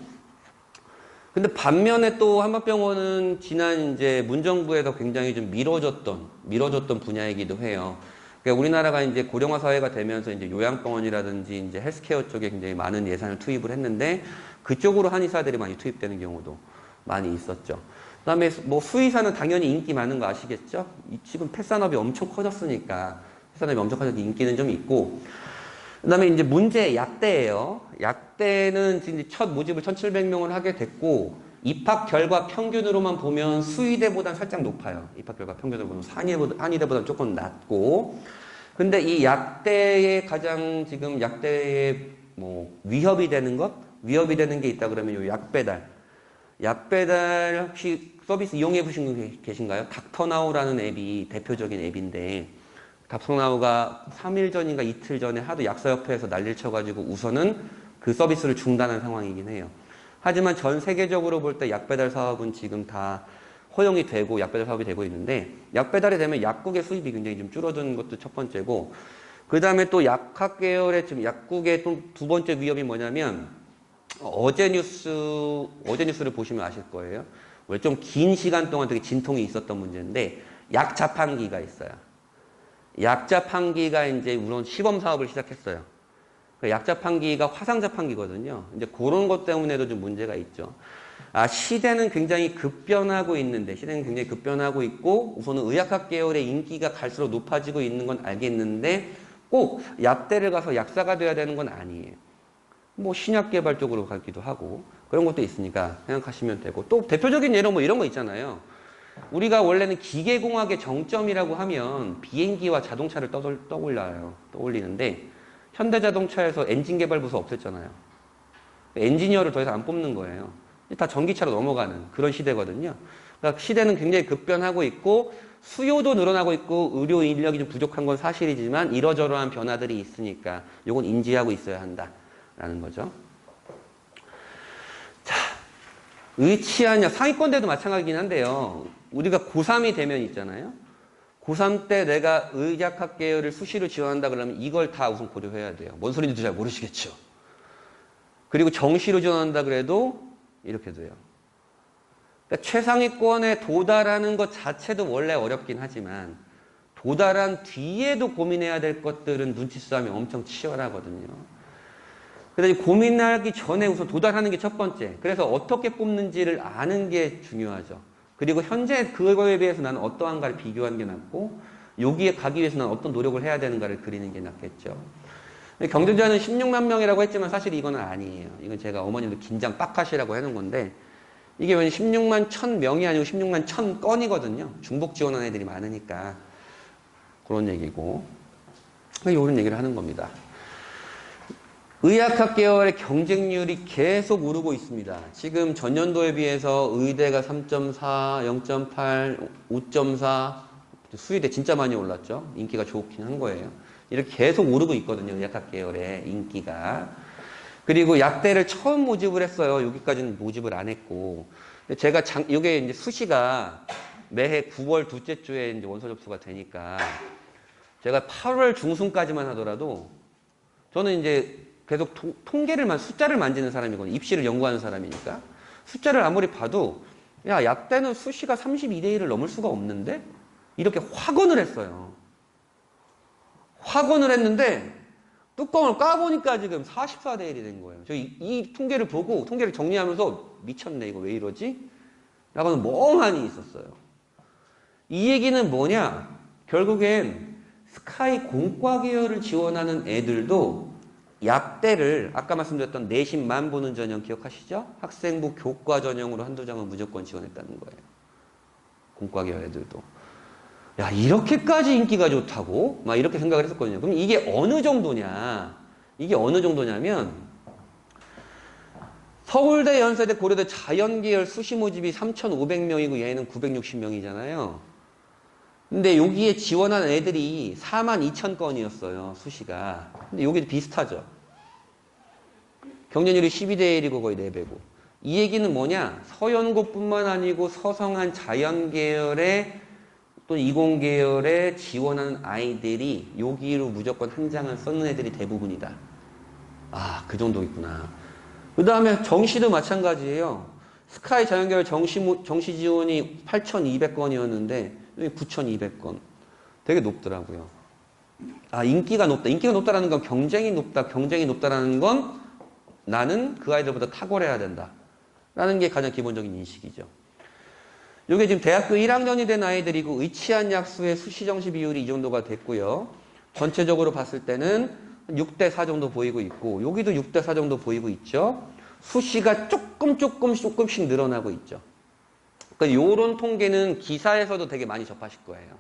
Speaker 1: 근데 반면에 또 한방병원은 지난 이제 문정부에서 굉장히 좀 미뤄졌던 분야이기도 해요. 그러니까 우리나라가 이제 고령화 사회가 되면서 이제 요양병원이라든지 이제 헬스케어 쪽에 굉장히 많은 예산을 투입을 했는데, 그쪽으로 한의사들이 많이 투입되는 경우도 많이 있었죠. 그다음에 뭐 수의사는 당연히 인기 많은 거 아시겠죠? 지금 펫산업이 엄청 커졌으니까 인기는 좀 있고. 그다음에 이제 문제 약대예요. 약대는 지금 첫 모집을 1,700명을 하게 됐고, 입학 결과 평균으로만 보면 수의대보다는 살짝 높아요. 입학 결과 평균으로 보면 한의대보다는 조금 낮고. 근데 이 약대의 가장 지금 약대의 뭐 위협이 되는 게 있다 그러면 요 약배달 혹시 서비스 이용해 보신 분 계신가요? 닥터나우라는 앱이 대표적인 앱인데, 닥터나우가 3일 전인가 이틀 전에 하도 약사협회에서 난리를 쳐가지고 우선은 그 서비스를 중단한 상황이긴 해요. 하지만 전 세계적으로 볼 때 약배달 사업은 지금 다 허용이 되고 약배달 사업이 되고 있는데, 약배달이 되면 약국의 수입이 굉장히 좀 줄어드는 것도 첫 번째고, 그 다음에 또 약학 계열의 지금 약국의 또 두 번째 위협이 뭐냐면, 어제 뉴스를 보시면 아실 거예요. 왜 좀 긴 시간 동안 되게 진통이 있었던 문제인데, 약 자판기가 있어요. 약 자판기가 이제 우선 시범 사업을 시작했어요. 약 자판기가 화상 자판기거든요. 이제 그런 것 때문에도 좀 문제가 있죠. 시대는 굉장히 급변하고 있고, 우선은 의학학 계열의 인기가 갈수록 높아지고 있는 건 알겠는데, 꼭 약대를 가서 약사가 돼야 되는 건 아니에요. 뭐 신약 개발 쪽으로 가기도 하고 그런 것도 있으니까 생각하시면 되고, 또 대표적인 예로 뭐 이런 거 있잖아요. 우리가 원래는 기계공학의 정점이라고 하면 비행기와 자동차를 떠올리는데, 현대자동차에서 엔진 개발 부서 없앴잖아요. 엔지니어를 더 이상 안 뽑는 거예요. 다 전기차로 넘어가는 그런 시대거든요. 그러니까 시대는 굉장히 급변하고 있고, 수요도 늘어나고 있고, 의료 인력이 좀 부족한 건 사실이지만 이러저러한 변화들이 있으니까 이건 인지하고 있어야 한다라는 거죠. 자, 의치하냐, 상위권대도 마찬가지긴 한데요. 우리가 고3이 되면 있잖아요. 고3 때 내가 의학학 계열을 수시로 지원한다 그러면 이걸 다 우선 고려해야 돼요. 뭔 소리인지 잘 모르시겠죠. 그리고 정시로 지원한다 그래도 이렇게 돼요. 그러니까 최상위권에 도달하는 것 자체도 원래 어렵긴 하지만, 도달한 뒤에도 고민해야 될 것들은 눈치 싸움이 엄청 치열하거든요. 그래서 고민하기 전에 우선 도달하는 게 첫 번째. 그래서 어떻게 뽑는지를 아는 게 중요하죠. 그리고 현재 그거에 비해서 나는 어떠한가를 비교하는 게 낫고 여기에 가기 위해서 나는 어떤 노력을 해야 되는가를 그리는 게 낫겠죠. 경쟁자는 16만 명이라고 했지만 사실 이거는 아니에요. 이건 제가 어머님도 긴장 빡 하시라고 해놓은 건데 이게 왜 16만 1000명이 아니고 16만 1000건이거든요. 중복 지원한 애들이 많으니까 그런 얘기고 이런 얘기를 하는 겁니다. 의학학 계열의 경쟁률이 계속 오르고 있습니다. 지금 전년도에 비해서 의대가 3.4, 0.8, 5.4 수의대 진짜 많이 올랐죠. 인기가 좋긴 한 거예요. 이렇게 계속 오르고 있거든요. 의학학 계열의 인기가. 그리고 약대를 처음 모집을 했어요. 여기까지는 모집을 안 했고. 근데 제가 이게 이제 수시가 매해 9월 둘째 주에 이제 원서 접수가 되니까 제가 8월 중순까지만 하더라도 저는 이제 계속 숫자를 만지는 사람이거든요. 입시를 연구하는 사람이니까. 숫자를 아무리 봐도 야, 약대는 수시가 32대 1을 넘을 수가 없는데? 이렇게 확언을 했어요. 확언을 했는데 뚜껑을 까보니까 지금 44대 1이 된 거예요. 저 이 통계를 보고 통계를 정리하면서 미쳤네 이거 왜 이러지? 라고는 멍하니 있었어요. 이 얘기는 뭐냐? 결국엔 스카이 공과 계열을 지원하는 애들도 약대를 아까 말씀드렸던 내신만 보는 전형 기억하시죠? 학생부 교과 전형으로 한두 장은 무조건 지원했다는 거예요. 공과 계열 애들도. 야, 이렇게까지 인기가 좋다고? 막 이렇게 생각을 했었거든요. 그럼 이게 어느 정도냐? 이게 어느 정도냐면 서울대, 연세대, 고려대 자연계열 수시 모집이 3,500명이고 얘는 960명이잖아요. 근데 여기에 지원한 애들이 42,000건이었어요. 수시가. 근데 여기도 비슷하죠. 경쟁률이 12대 1이고 거의 4배고. 이 얘기는 뭐냐? 서연고뿐만 아니고 서성한 자연계열의 또 이공계열에 지원하는 아이들이 여기로 무조건 한 장을 썼는 애들이 대부분이다. 아, 그 정도 있구나. 그 다음에 정시도 마찬가지예요. 스카이 자연계열 정시 지원이 8,200건이었는데 9,200건. 되게 높더라고요. 아, 인기가 높다. 인기가 높다라는 건 경쟁이 높다. 경쟁이 높다라는 건 나는 그 아이들보다 탁월해야 된다. 라는 게 가장 기본적인 인식이죠. 이게 지금 대학교 1학년이 된 아이들이고 의치한 약수의 수시 정시 비율이 이 정도가 됐고요. 전체적으로 봤을 때는 6대 4 정도 보이고 있고 여기도 6대 4 정도 보이고 있죠. 수시가 조금씩 늘어나고 있죠. 그러니까 요런 통계는 기사에서도 되게 많이 접하실 거예요.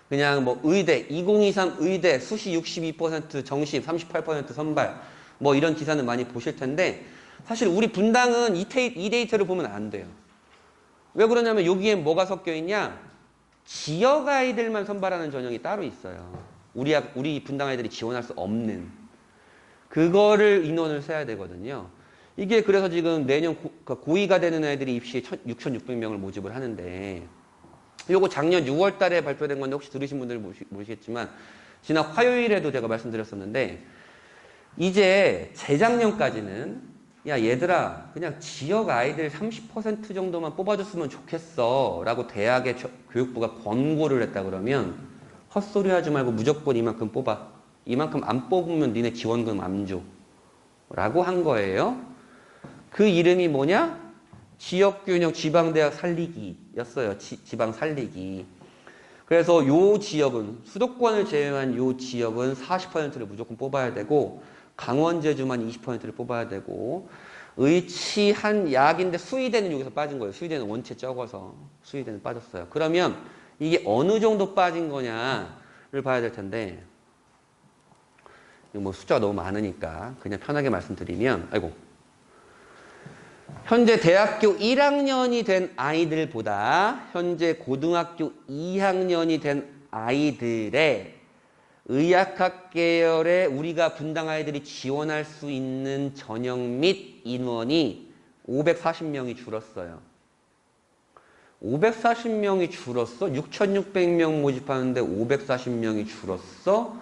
Speaker 1: 그냥 뭐 의대 2023 의대 수시 62% 정시 38% 선발 뭐 이런 기사는 많이 보실 텐데 사실 우리 분당은 이 데이터를 보면 안 돼요. 왜 그러냐면 여기에 뭐가 섞여 있냐? 지역 아이들만 선발하는 전형이 따로 있어요. 우리 분당 아이들이 지원할 수 없는 그거를 인원을 세야 되거든요. 이게 그래서 지금 내년 고2가 되는 애들이 입시에 6,600명을 모집을 하는데 요거 작년 6월 달에 발표된 건데 혹시 들으신 분들 모르시겠지만 지난 화요일에도 제가 말씀드렸었는데 이제 재작년까지는 야 얘들아 그냥 지역 아이들 30% 정도만 뽑아줬으면 좋겠어 라고 대학의 교육부가 권고를 했다 그러면 헛소리 하지 말고 무조건 이만큼 뽑아. 이만큼 안 뽑으면 니네 지원금 안 줘. 라고 한 거예요. 그 이름이 뭐냐? 지역균형 지방대학 살리기였어요. 지방 살리기. 그래서 요 지역은 수도권을 제외한 요 지역은 40%를 무조건 뽑아야 되고 강원 제주만 20%를 뽑아야 되고 의치한 약인데 수의대는 여기서 빠진 거예요. 수의대는 원체 적어서 수의대는 빠졌어요. 그러면 이게 어느 정도 빠진 거냐를 봐야 될 텐데 뭐 숫자가 너무 많으니까 그냥 편하게 말씀드리면 현재 대학교 1학년이 된 아이들보다 현재 고등학교 2학년이 된 아이들의 의학학 계열에 우리가 분당 아이들이 지원할 수 있는 전형 및 인원이 540명이 줄었어요. 540명이 줄었어? 6,600명 모집하는데 540명이 줄었어?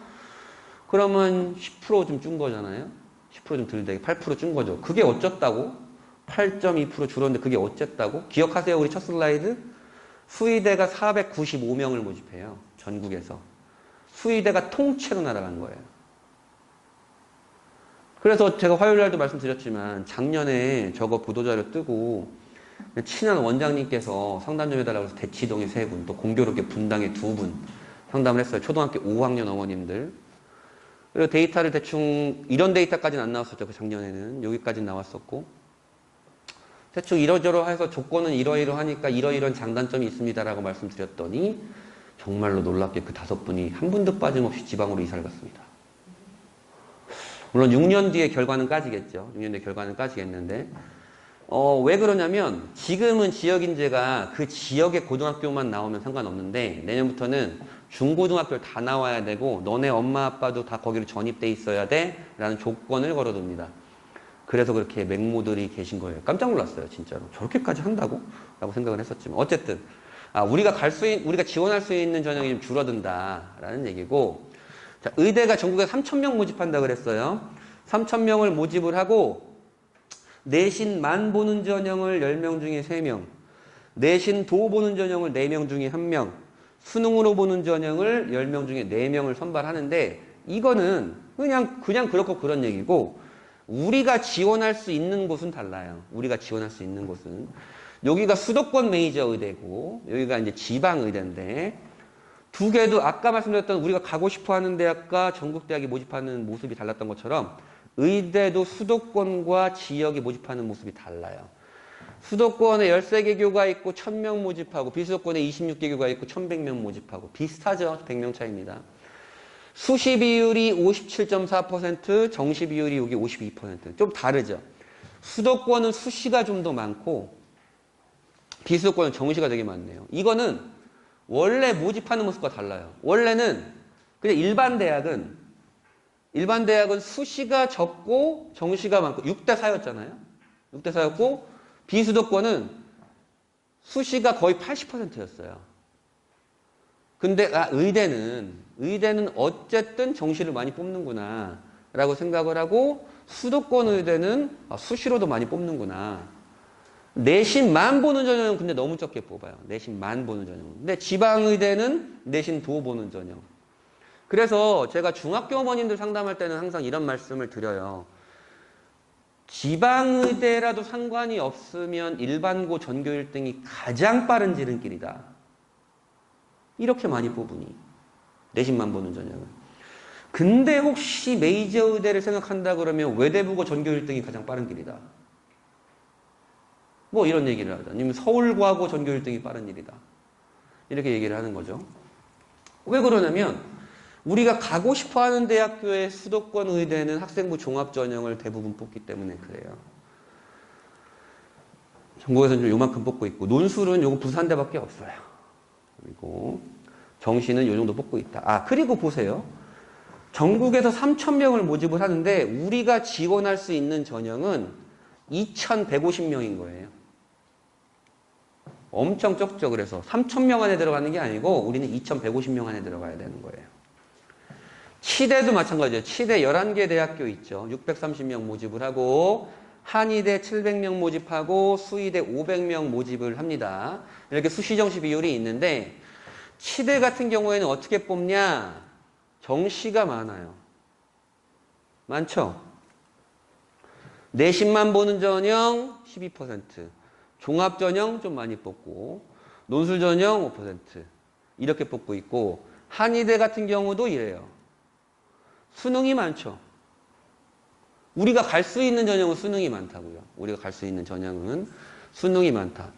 Speaker 1: 그러면 10% 좀 준 거잖아요? 10% 좀 덜 되게 8% 준 거죠. 그게 어쩌다고? 8.2% 줄었는데 그게 어쨌다고? 기억하세요? 우리 첫 슬라이드? 수의대가 495명을 모집해요. 전국에서. 수의대가 통째로 날아간 거예요. 그래서 제가 화요일 날도 말씀드렸지만 작년에 저거 보도자료 뜨고 친한 원장님께서 상담 좀 해달라고 해서 대치동에 3분, 또 공교롭게 분당에 2분 상담을 했어요. 초등학교 5학년 어머님들. 그리고 데이터를 대충 이런 데이터까지는 안 나왔었죠. 그 작년에는. 여기까지는 나왔었고. 대충 이러저러해서 조건은 이러이러하니까 이러이러한 장단점이 있습니다라고 말씀드렸더니 정말로 놀랍게 그 5분이 한 분도 빠짐없이 지방으로 이사를 갔습니다. 물론 6년 뒤에 결과는 까지겠죠. 6년 뒤에 결과는 까지겠는데 왜 그러냐면 지금은 지역인재가 그 지역의 고등학교만 나오면 상관없는데 내년부터는 중고등학교를 다 나와야 되고 너네 엄마 아빠도 다 거기로 전입돼 있어야 돼 라는 조건을 걸어둡니다. 그래서 그렇게 맹모들이 계신 거예요. 깜짝 놀랐어요, 진짜로. 저렇게까지 한다고? 라고 생각을 했었지만 어쨌든 우리가 지원할 수 있는 전형이 좀 줄어든다라는 얘기고, 자, 의대가 전국에 3,000명 모집한다 그랬어요. 3,000명을 모집을 하고 내신만 보는 전형을 10명 중에 3명, 내신 도 보는 전형을 4명 중에 1명, 수능으로 보는 전형을 10명 중에 4명을 선발하는데 이거는 그냥 그렇고 그런 얘기고, 우리가 지원할 수 있는 곳은 달라요. 우리가 지원할 수 있는 곳은 여기가 수도권 메이저 의대고 여기가 이제 지방 의대인데 두 개도 아까 말씀드렸던 우리가 가고 싶어 하는 대학과 전국 대학이 모집하는 모습이 달랐던 것처럼 의대도 수도권과 지역이 모집하는 모습이 달라요. 수도권에 13개 교가 있고 1,000명 모집하고 비수도권에 26개 교가 있고 1,100명 모집하고 비슷하죠. 100명 차이입니다. 수시 비율이 57.4%, 정시 비율이 여기 52%. 좀 다르죠. 수도권은 수시가 좀 더 많고 비수도권은 정시가 되게 많네요. 이거는 원래 모집하는 모습과 달라요. 원래는 그냥 일반 대학은 수시가 적고 정시가 많고 6대 4였잖아요. 6대 4였고 비수도권은 수시가 거의 80%였어요. 근데 의대는 어쨌든 정시를 많이 뽑는구나 라고 생각을 하고 수도권 의대는 수시로도 많이 뽑는구나. 내신만 보는 전형은 근데 너무 적게 뽑아요. 내신만 보는 전형. 근데 지방의대는 내신 도 보는 전형. 그래서 제가 중학교 어머님들 상담할 때는 항상 이런 말씀을 드려요. 지방의대라도 상관이 없으면 일반고 전교 1등이 가장 빠른 지름길이다. 이렇게 많이 뽑으니. 내신만 보는 전형은. 근데 혹시 메이저 의대를 생각한다 그러면 외대부고 전교 1등이 가장 빠른 길이다. 뭐 이런 얘기를 하죠. 아니면 서울과고 전교 1등이 빠른 일이다. 이렇게 얘기를 하는 거죠. 왜 그러냐면 우리가 가고 싶어하는 대학교의 수도권 의대는 학생부 종합전형을 대부분 뽑기 때문에 그래요. 전국에서는 좀 요만큼 뽑고 있고 논술은 요거 부산대밖에 없어요. 그리고 정시는 요 정도 뽑고 있다. 그리고 보세요. 전국에서 3,000명을 모집을 하는데 우리가 지원할 수 있는 전형은 2,150명인 거예요. 엄청 적죠. 그래서 3,000명 안에 들어가는 게 아니고 우리는 2,150명 안에 들어가야 되는 거예요. 치대도 마찬가지예요. 치대 11개 대학교 있죠. 630명 모집을 하고 한의대 700명 모집하고 수의대 500명 모집을 합니다. 이렇게 수시정시 비율이 있는데 치대 같은 경우에는 어떻게 뽑냐? 정시가 많아요. 많죠? 내신만 보는 전형 12%, 종합전형 좀 많이 뽑고 논술전형 5% 이렇게 뽑고 있고 한의대 같은 경우도 이래요. 수능이 많죠. 우리가 갈 수 있는 전형은 수능이 많다고요. 우리가 갈 수 있는 전형은 수능이 많다.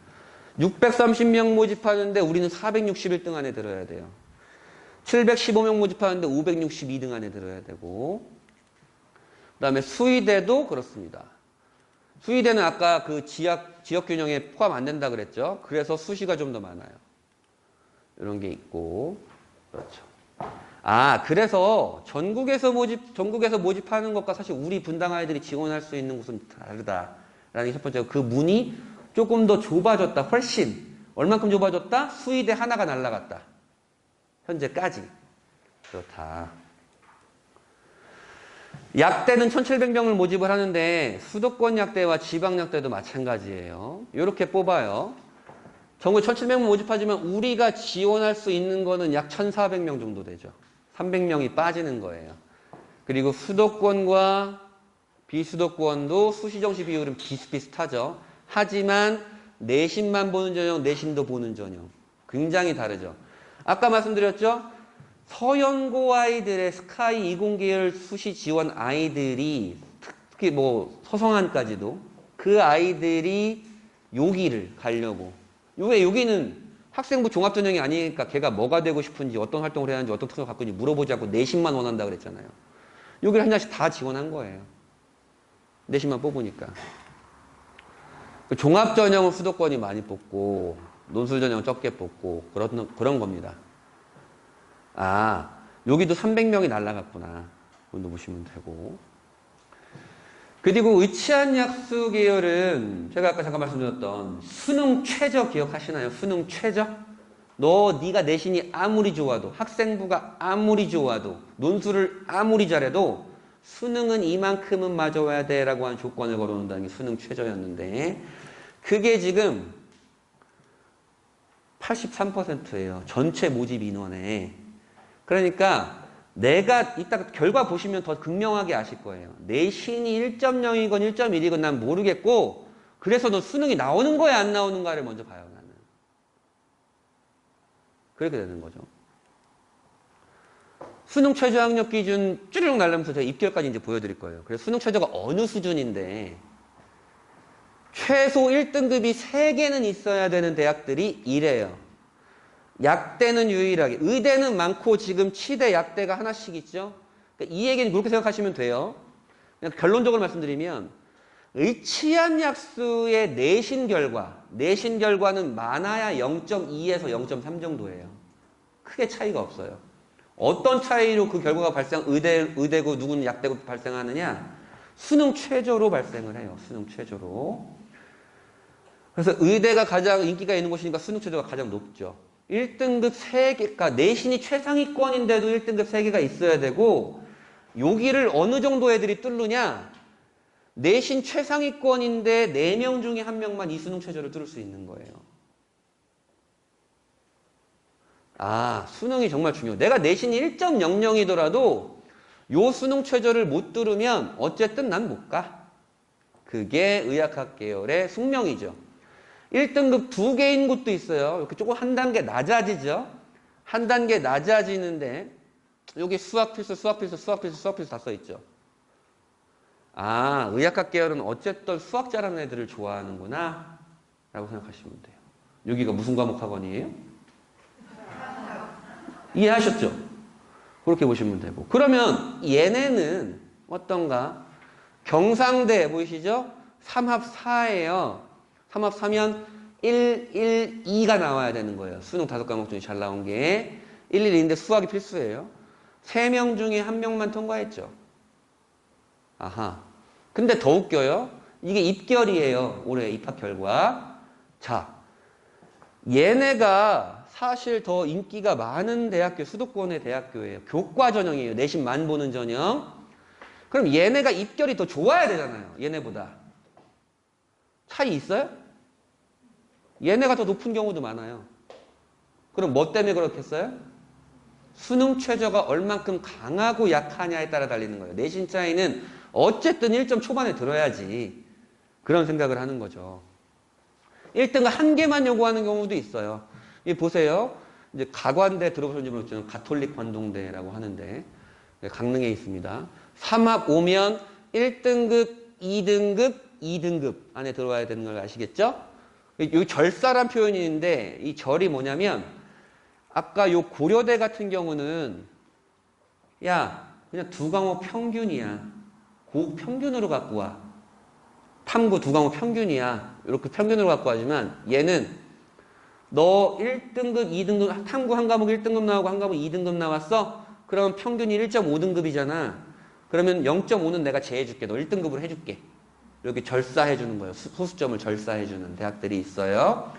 Speaker 1: 630명 모집하는데 우리는 461등 안에 들어야 돼요. 715명 모집하는데 562등 안에 들어야 되고 그 다음에 수의대도 그렇습니다. 수의대는 아까 그 지역 균형에 포함 안 된다 그랬죠. 그래서 수시가 좀 더 많아요. 이런 게 있고 그렇죠. 그래서 전국에서 모집하는 것과 사실 우리 분당 아이들이 지원할 수 있는 곳은 다르다라는 게 첫 번째고 그 문이 조금 더 좁아졌다. 훨씬. 얼만큼 좁아졌다? 수의대 하나가 날라갔다. 현재까지. 그렇다. 약대는 1,700명을 모집을 하는데 수도권 약대와 지방 약대도 마찬가지예요. 이렇게 뽑아요. 전국 1,700명 모집하지만 우리가 지원할 수 있는 거는 약 1,400명 정도 되죠. 300명이 빠지는 거예요. 그리고 수도권과 비수도권도 수시정시 비율은 비슷비슷하죠. 하지만 내신만 보는 전형, 내신도 보는 전형. 굉장히 다르죠. 아까 말씀드렸죠? 서연고 아이들의 스카이 20 계열 수시 지원 아이들이 특히 뭐 서성한까지도 그 아이들이 여기를 가려고. 왜 여기는 학생부 종합전형이 아니니까 걔가 뭐가 되고 싶은지 어떤 활동을 해야 하는지 어떤 특성을 갖고 있는지 물어보지 않고 내신만 원한다 그랬잖아요. 여기를 한 장씩 다 지원한 거예요. 내신만 뽑으니까. 종합전형은 수도권이 많이 뽑고 논술전형은 적게 뽑고 그런 겁니다. 아, 여기도 300명이 날라갔구나. 그것도 보시면 되고. 그리고 의치안약수 계열은 제가 아까 잠깐 말씀드렸던 수능 최저 기억하시나요? 수능 최저? 네가 내신이 아무리 좋아도 학생부가 아무리 좋아도 논술을 아무리 잘해도 수능은 이만큼은 맞아와야 돼 라고 하는 조건을 걸어놓는다는 게 수능 최저였는데 그게 지금 83%예요. 전체 모집 인원에. 그러니까 내가 이따 결과 보시면 더 극명하게 아실 거예요. 내신이 1.0이건 1.1이건 난 모르겠고 그래서 너 수능이 나오는 거야 안 나오는 거야를 먼저 봐요. 나는. 그렇게 되는 거죠. 수능 최저 학력 기준 쭈르륵 날리면서 제가 입결까지 이제 보여드릴 거예요. 그래서 수능 최저가 어느 수준인데 최소 1등급이 3개는 있어야 되는 대학들이 이래요. 약대는 유일하게, 의대는 많고 지금 치대, 약대가 하나씩 있죠. 그러니까 이 얘기는 그렇게 생각하시면 돼요. 그냥 결론적으로 말씀드리면 의치안약수의 내신 결과는 많아야 0.2에서 0.3 정도예요. 크게 차이가 없어요. 어떤 차이로 그 결과가 의대고 누구는 약대고 발생하느냐? 수능 최저로 발생을 해요. 수능 최저로. 그래서 의대가 가장 인기가 있는 곳이니까 수능 최저가 가장 높죠. 1등급 3개, 그러니까 내신이 최상위권인데도 1등급 3개가 있어야 되고 여기를 어느 정도 애들이 뚫느냐? 내신 최상위권인데 4명 중에 1명만 이 수능 최저를 뚫을 수 있는 거예요. 아, 수능이 정말 중요해요. 내가 내신이 1.00이더라도 요 수능 최저를 못 뚫으면 어쨌든 난 못 가. 그게 의학학 계열의 숙명이죠. 1등급 2개인 곳도 있어요. 이렇게 조금 한 단계 낮아지죠. 한 단계 낮아지는데 여기 수학 필수 다 써있죠. 아, 의학학 계열은 어쨌든 수학 잘하는 애들을 좋아하는구나 라고 생각하시면 돼요. 여기가 무슨 과목 학원이에요? 이해하셨죠? 그렇게 보시면 되고. 그러면 얘네는 어떤가? 경상대 보이시죠? 삼합4예요. 삼합4면 112가 나와야 되는 거예요. 수능 5과목 중에 잘 나온 게 112인데 수학이 필수예요. 3명 중에 1명만 통과했죠. 아하. 근데 더 웃겨요. 이게 입결이에요. 올해 입학 결과. 자, 얘네가 사실 더 인기가 많은 대학교, 수도권의 대학교예요. 교과 전형이에요. 내신만 보는 전형. 그럼 얘네가 입결이 더 좋아야 되잖아요. 얘네보다. 차이 있어요? 얘네가 더 높은 경우도 많아요. 그럼 뭐 때문에 그렇겠어요? 수능 최저가 얼만큼 강하고 약하냐에 따라 달리는 거예요. 내신 차이는 어쨌든 1점 초반에 들어야지. 그런 생각을 하는 거죠. 1등을 1개만 요구하는 경우도 있어요. 이 보세요. 이제 가관대 들어보셨는지 모르겠지만 가톨릭 관동대라고 하는데 강릉에 있습니다. 삼합 오면 1등급, 2등급, 2등급 안에 들어와야 되는 걸 아시겠죠? 여기 절사란 표현이 있는데 이 절이 뭐냐면 아까 요 고려대 같은 경우는 야 그냥 2과목 평균이야. 고급 평균으로 갖고 와. 탐구 2과목 평균이야. 이렇게 평균으로 갖고 와지만 얘는 너 1등급, 2등급 탐구 1과목 1등급 나오고 1과목 2등급 나왔어? 그러면 평균이 1.5등급이잖아. 그러면 0.5는 내가 제해줄게. 너 1등급으로 해줄게. 이렇게 절사해주는 거예요. 소수점을 절사해주는 대학들이 있어요.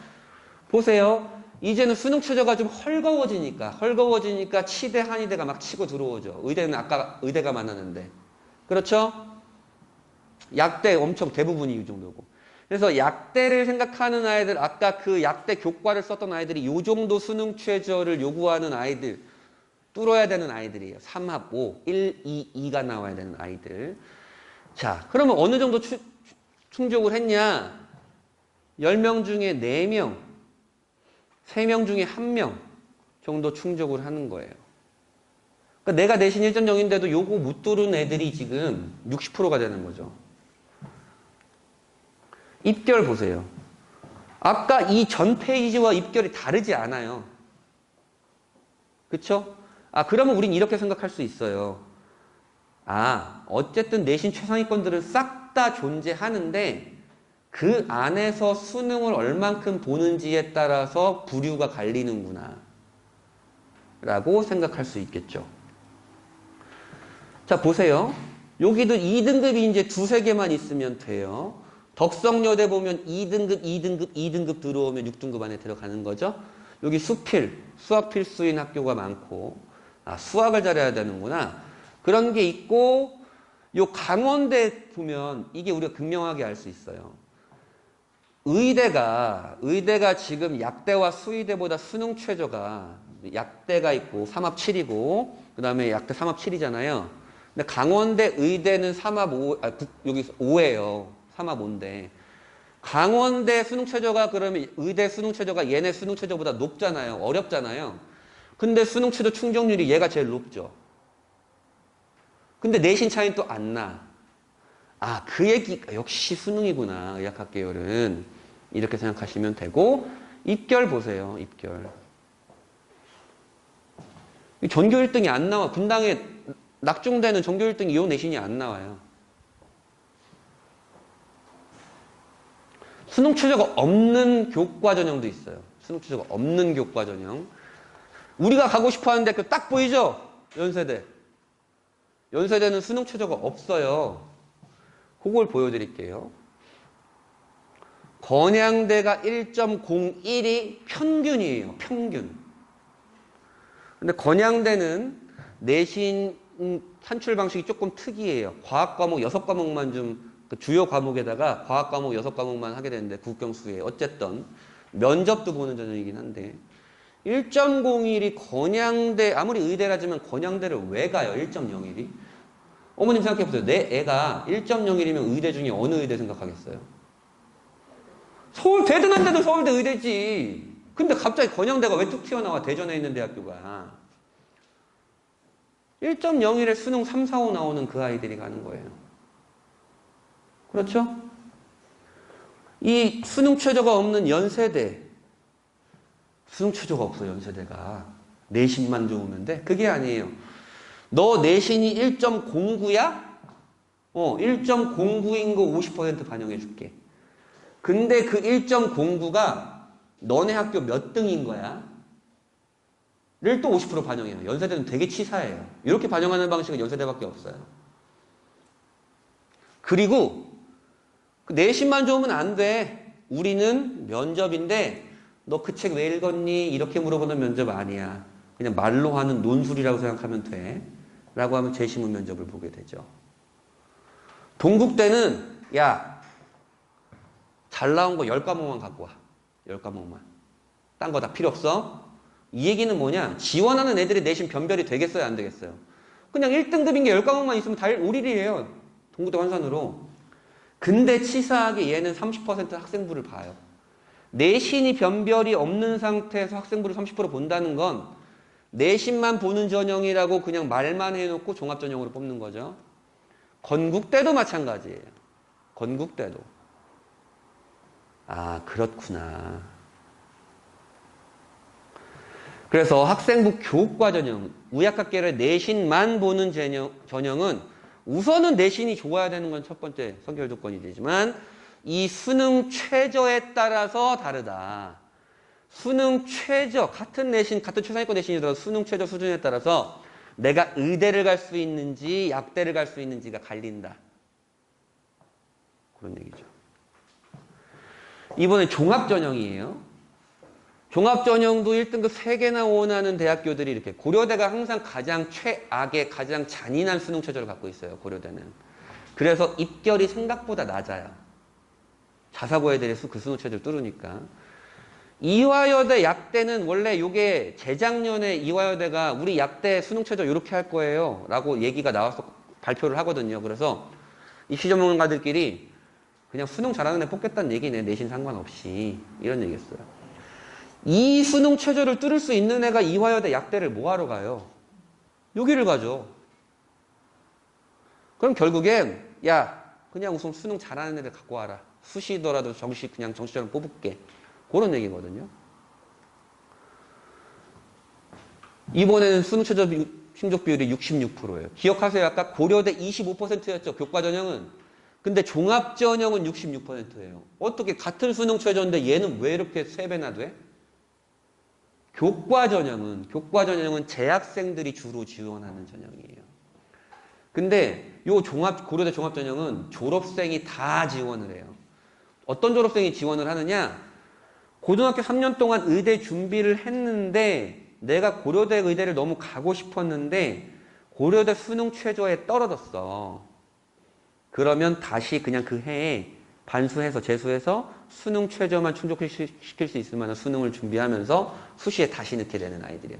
Speaker 1: 보세요. 이제는 수능 최저가 좀 헐거워지니까 치대, 한의대가 막 치고 들어오죠. 의대는 아까 의대가 많았는데. 그렇죠? 약대 엄청 대부분이 이 정도고. 그래서 약대를 생각하는 아이들, 아까 그 약대 교과를 썼던 아이들이 이 정도 수능 최저를 요구하는 아이들, 뚫어야 되는 아이들이에요. 3합 5, 1, 2, 2가 나와야 되는 아이들. 자, 그러면 어느 정도 충족을 했냐? 10명 중에 4명, 3명 중에 1명 정도 충족을 하는 거예요. 그러니까 내가 내신 1.0인데도 요거 못 뚫은 애들이 지금 60%가 되는 거죠. 입결 보세요. 아까 이 전 페이지와 입결이 다르지 않아요. 그쵸? 아, 그러면 우린 이렇게 생각할 수 있어요. 아, 어쨌든 내신 최상위권들은 싹 다 존재하는데 그 안에서 수능을 얼만큼 보는지에 따라서 부류가 갈리는구나 라고 생각할 수 있겠죠. 자, 보세요. 여기도 2등급이 이제 두세 개만 있으면 돼요. 덕성여대 보면 2등급, 2등급, 2등급 들어오면 6등급 안에 들어가는 거죠. 여기 수필, 수학 필수인 학교가 많고, 아, 수학을 잘해야 되는구나. 그런 게 있고, 요 강원대 보면 이게 우리가 극명하게 알 수 있어요. 의대가 지금 약대와 수의대보다 수능 최저가 약대가 있고 3합 7이고, 그 다음에 약대 3합 7이잖아요. 근데 강원대 의대는 3합 5, 여기 5예요. 3합 5인데. 강원대 수능 최저가 그러면 의대 수능 최저가 얘네 수능 최저보다 높잖아요. 어렵잖아요. 근데 수능 최저 충족률이 얘가 제일 높죠. 근데 내신 차이는 또 안 나. 아, 그 얘기가 역시 수능이구나. 의학학 계열은. 이렇게 생각하시면 되고, 입결 보세요. 입결. 전교 1등이 안 나와. 분당에 낙중대는 전교 1등 이호 내신이 안 나와요. 수능 최저가 없는 교과 전형도 있어요. 수능 최저가 없는 교과 전형. 우리가 가고 싶어 하는 대학교 딱 보이죠? 연세대. 연세대는 수능 최저가 없어요. 그걸 보여드릴게요. 건양대가 1.01이 평균이에요. 평균. 근데 건양대는 내신 산출 방식이 조금 특이해요. 과학 과목 6과목만 좀 주요 과목에다가 과학 과목 6과목만 하게 되는데 국경수에 어쨌든 면접도 보는 전형이긴 한데 1.01이 건양대 아무리 의대라지만 건양대를 왜 가요? 1.01이? 어머님 생각해보세요. 내 애가 1.01이면 의대 중에 어느 의대 생각하겠어요? 서울 대든 안 돼도 서울대 의대지. 근데 갑자기 건양대가 왜 뚝 튀어나와? 대전에 있는 대학교가. 1.01에 수능 3, 4, 5 나오는 그 아이들이 가는 거예요. 그렇죠? 이 수능 최저가 없는 연세대. 수능 최저가 없어, 연세대가. 내신만 좋으면 돼? 그게 아니에요. 너 내신이 1.09야? 1.09인 거 50% 반영해 줄게. 근데 그 1.09가 너네 학교 몇 등인 거야? 를 또 50% 반영해요. 연세대는 되게 치사해요. 이렇게 반영하는 방식은 연세대밖에 없어요. 그리고 내신만 좋으면 안 돼. 우리는 면접인데 너 그 책 왜 읽었니? 이렇게 물어보는 면접 아니야. 그냥 말로 하는 논술이라고 생각하면 돼. 라고 하면 재시문 면접을 보게 되죠. 동국대는 야, 잘 나온 거 10과목만 갖고 와. 10과목만. 딴 거 다 필요 없어. 이 얘기는 뭐냐? 지원하는 애들이 내신 변별이 되겠어요? 안 되겠어요? 그냥 1등급인 게 10과목만 있으면 다 올일이에요. 동국대 환산으로. 근데 치사하게 얘는 30% 학생부를 봐요. 내신이 변별이 없는 상태에서 학생부를 30% 본다는 건 내신만 보는 전형이라고 그냥 말만 해놓고 종합전형으로 뽑는 거죠. 건국대도 마찬가지예요. 건국대도. 아, 그렇구나. 그래서 학생부 교과 전형, 의학학계를 내신만 보는 전형은 우선은 내신이 좋아야 되는 건 첫 번째 선결 조건이 되지만 이 수능 최저에 따라서 다르다. 수능 최저, 같은 내신, 같은 최상위권 내신이더라도 수능 최저 수준에 따라서 내가 의대를 갈 수 있는지 약대를 갈 수 있는지가 갈린다. 그런 얘기죠. 이번에 종합전형이에요. 종합전형도 1등급 3개나 원하는 대학교들이 이렇게 고려대가 항상 가장 최악의 가장 잔인한 수능 최저를 갖고 있어요. 고려대는. 그래서 입결이 생각보다 낮아요. 자사고 애들이 그 수능 최저를 뚫으니까. 이화여대 약대는 원래 이게 재작년에 이화여대가 우리 약대 수능 최저 이렇게 할 거예요 라고 얘기가 나와서 발표를 하거든요. 그래서 입시 전문가들끼리 그냥 수능 잘하는 애 뽑겠다는 얘기네. 내신 상관없이. 이런 얘기였어요. 이 수능 최저를 뚫을 수 있는 애가 이화여대 약대를 뭐하러 가요? 여기를 가죠. 그럼 결국엔 야 그냥 우선 수능 잘하는 애들 갖고 와라. 수시더라도 정시 그냥 정시처럼 뽑을게. 그런 얘기거든요. 이번에는 수능 최저 충족 비율이 66%예요. 기억하세요. 아까 고려대 25%였죠. 교과 전형은. 근데 종합 전형은 66%예요. 어떻게 같은 수능 최저인데 얘는 왜 이렇게 3배나 돼? 교과 전형은 재학생들이 주로 지원하는 전형이에요. 근데 요 고려대 종합 전형은 졸업생이 다 지원을 해요. 어떤 졸업생이 지원을 하느냐? 고등학교 3년 동안 의대 준비를 했는데 내가 고려대 의대를 너무 가고 싶었는데 고려대 수능 최저에 떨어졌어. 그러면 다시 그냥 그 해에 반수해서 재수해서 수능 최저만 충족시킬 수 있을 만한 수능을 준비하면서 수시에 다시 넣게 되는 아이들이에요.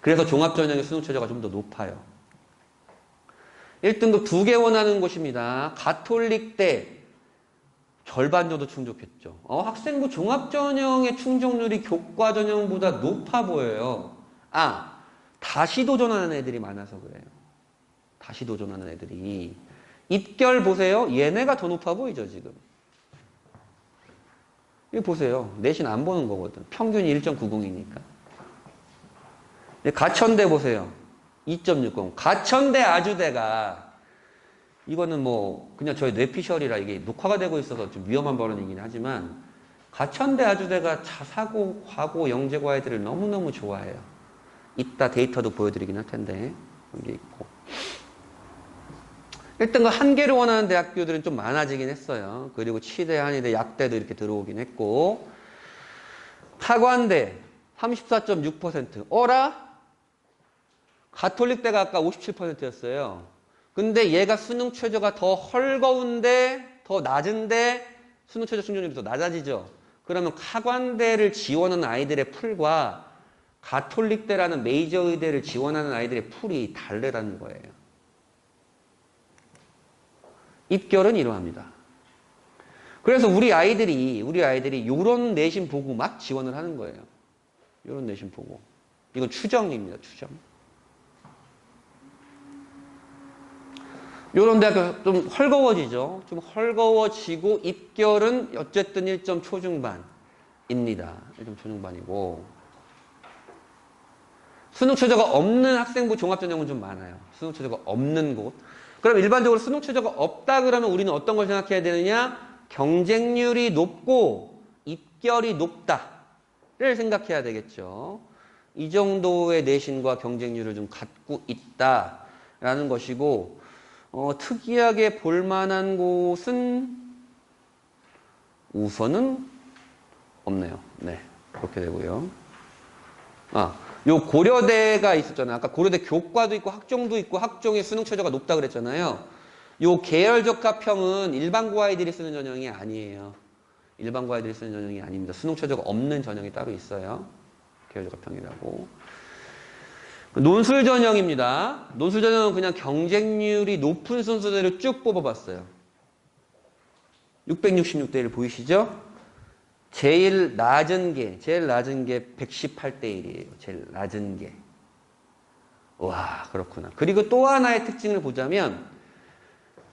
Speaker 1: 그래서 종합전형의 수능 최저가 좀 더 높아요. 1등급 2개 원하는 곳입니다. 가톨릭대 절반 정도 충족했죠. 학생부 종합전형의 충족률이 교과전형보다 높아 보여요. 다시 도전하는 애들이 많아서 그래요. 다시 도전하는 애들이. 입결 보세요. 얘네가 더 높아 보이죠, 지금. 이거 보세요. 내신 안 보는 거거든. 평균이 1.90이니까. 가천대 보세요. 2.60. 가천대 아주대가 이거는 뭐 그냥 저희 뇌피셜이라 이게 녹화가 되고 있어서 좀 위험한 발언이긴 하지만 가천대 아주대가 자사고, 과고, 영재고 아이들을 너무너무 좋아해요. 이따 데이터도 보여드리긴 할 텐데 여기 있고 1등급 1개를 원하는 대학교들은 좀 많아지긴 했어요. 그리고 치대, 한의대, 약대도 이렇게 들어오긴 했고 타관대 34.6%. 어라? 가톨릭대가 아까 57%였어요. 근데 얘가 수능 최저가 더 헐거운데 더 낮은데 수능 최저 충족률이 더 낮아지죠. 그러면 타관대를 지원하는 아이들의 풀과 가톨릭대라는 메이저 의대를 지원하는 아이들의 풀이 다르다는 거예요. 입결은 이러합니다. 그래서 우리 아이들이 요런 내신 보고 막 지원을 하는 거예요. 요런 내신 보고. 이건 추정입니다. 추정. 요런 대학교 좀 헐거워지죠. 좀 헐거워지고 입결은 어쨌든 1점 초중반입니다. 1점 초중반이고 수능 최저가 없는 학생부 종합전형은 좀 많아요. 수능 최저가 없는 곳. 그럼 일반적으로 수능 최저가 없다 그러면 우리는 어떤 걸 생각해야 되느냐? 경쟁률이 높고 입결이 높다를 생각해야 되겠죠. 이 정도의 내신과 경쟁률을 좀 갖고 있다라는 것이고 특이하게 볼만한 곳은 우선은 없네요. 네, 그렇게 되고요. 요 고려대가 있었잖아요. 아까 고려대 교과도 있고 학종도 있고 학종의 수능 최저가 높다 그랬잖아요. 요 계열적 합평은 일반고 아이들이 쓰는 전형이 아니에요. 일반고 아이들이 쓰는 전형이 아닙니다. 수능 최저가 없는 전형이 따로 있어요. 계열적 합평이라고. 논술 전형입니다. 논술 전형은 그냥 경쟁률이 높은 순서대로 쭉 뽑아봤어요. 666대 1 보이시죠? 제일 낮은 게 118대 1이에요. 제일 낮은 게. 와, 그렇구나. 그리고 또 하나의 특징을 보자면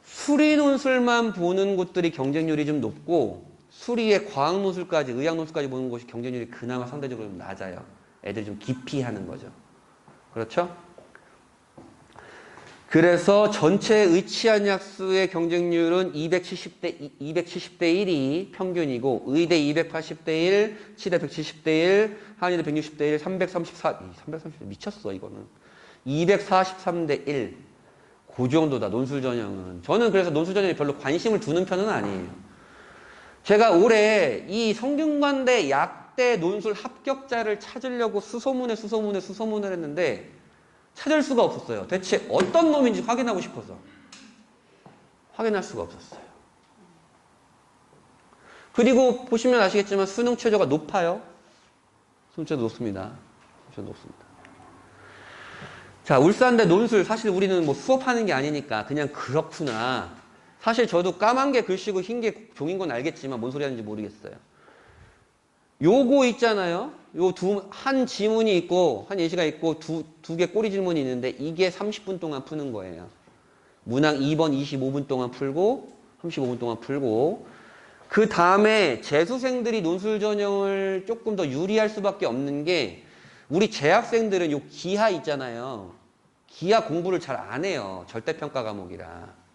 Speaker 1: 수리 논술만 보는 곳들이 경쟁률이 좀 높고 수리의 과학 논술까지, 의학 논술까지 보는 곳이 경쟁률이 그나마 상대적으로 좀 낮아요. 애들이 좀 깊이 하는 거죠. 그렇죠? 그래서 전체 의치한 약수의 경쟁률은 270대 1이 평균이고 의대 280대 1, 치대 170대 1, 한의대 160대 1, 330 미쳤어 이거는. 243대 1. 그 정도다 논술 전형은. 저는 그래서 논술 전형에 별로 관심을 두는 편은 아니에요. 제가 올해 이 성균관대 약대 논술 합격자를 찾으려고 수소문을 했는데 찾을 수가 없었어요. 대체 어떤 놈인지 확인하고 싶어서. 확인할 수가 없었어요. 그리고 보시면 아시겠지만 수능 최저가 높아요. 수능 최저 높습니다. 자, 울산대 논술. 사실 우리는 뭐 수업하는 게 아니니까 그냥 그렇구나. 사실 저도 까만 게 글씨고 흰 게 종인 건 알겠지만 뭔 소리 하는지 모르겠어요. 요거 있잖아요. 한 지문이 있고, 한 예시가 있고, 두 개 꼬리 질문이 있는데, 이게 30분 동안 푸는 거예요. 문항 2번 25분 동안 풀고, 35분 동안 풀고, 그 다음에 재수생들이 논술 전형을 조금 더 유리할 수밖에 없는 게, 우리 재학생들은 요 기하 있잖아요. 기하 공부를 잘 안 해요. 절대평가 과목이라.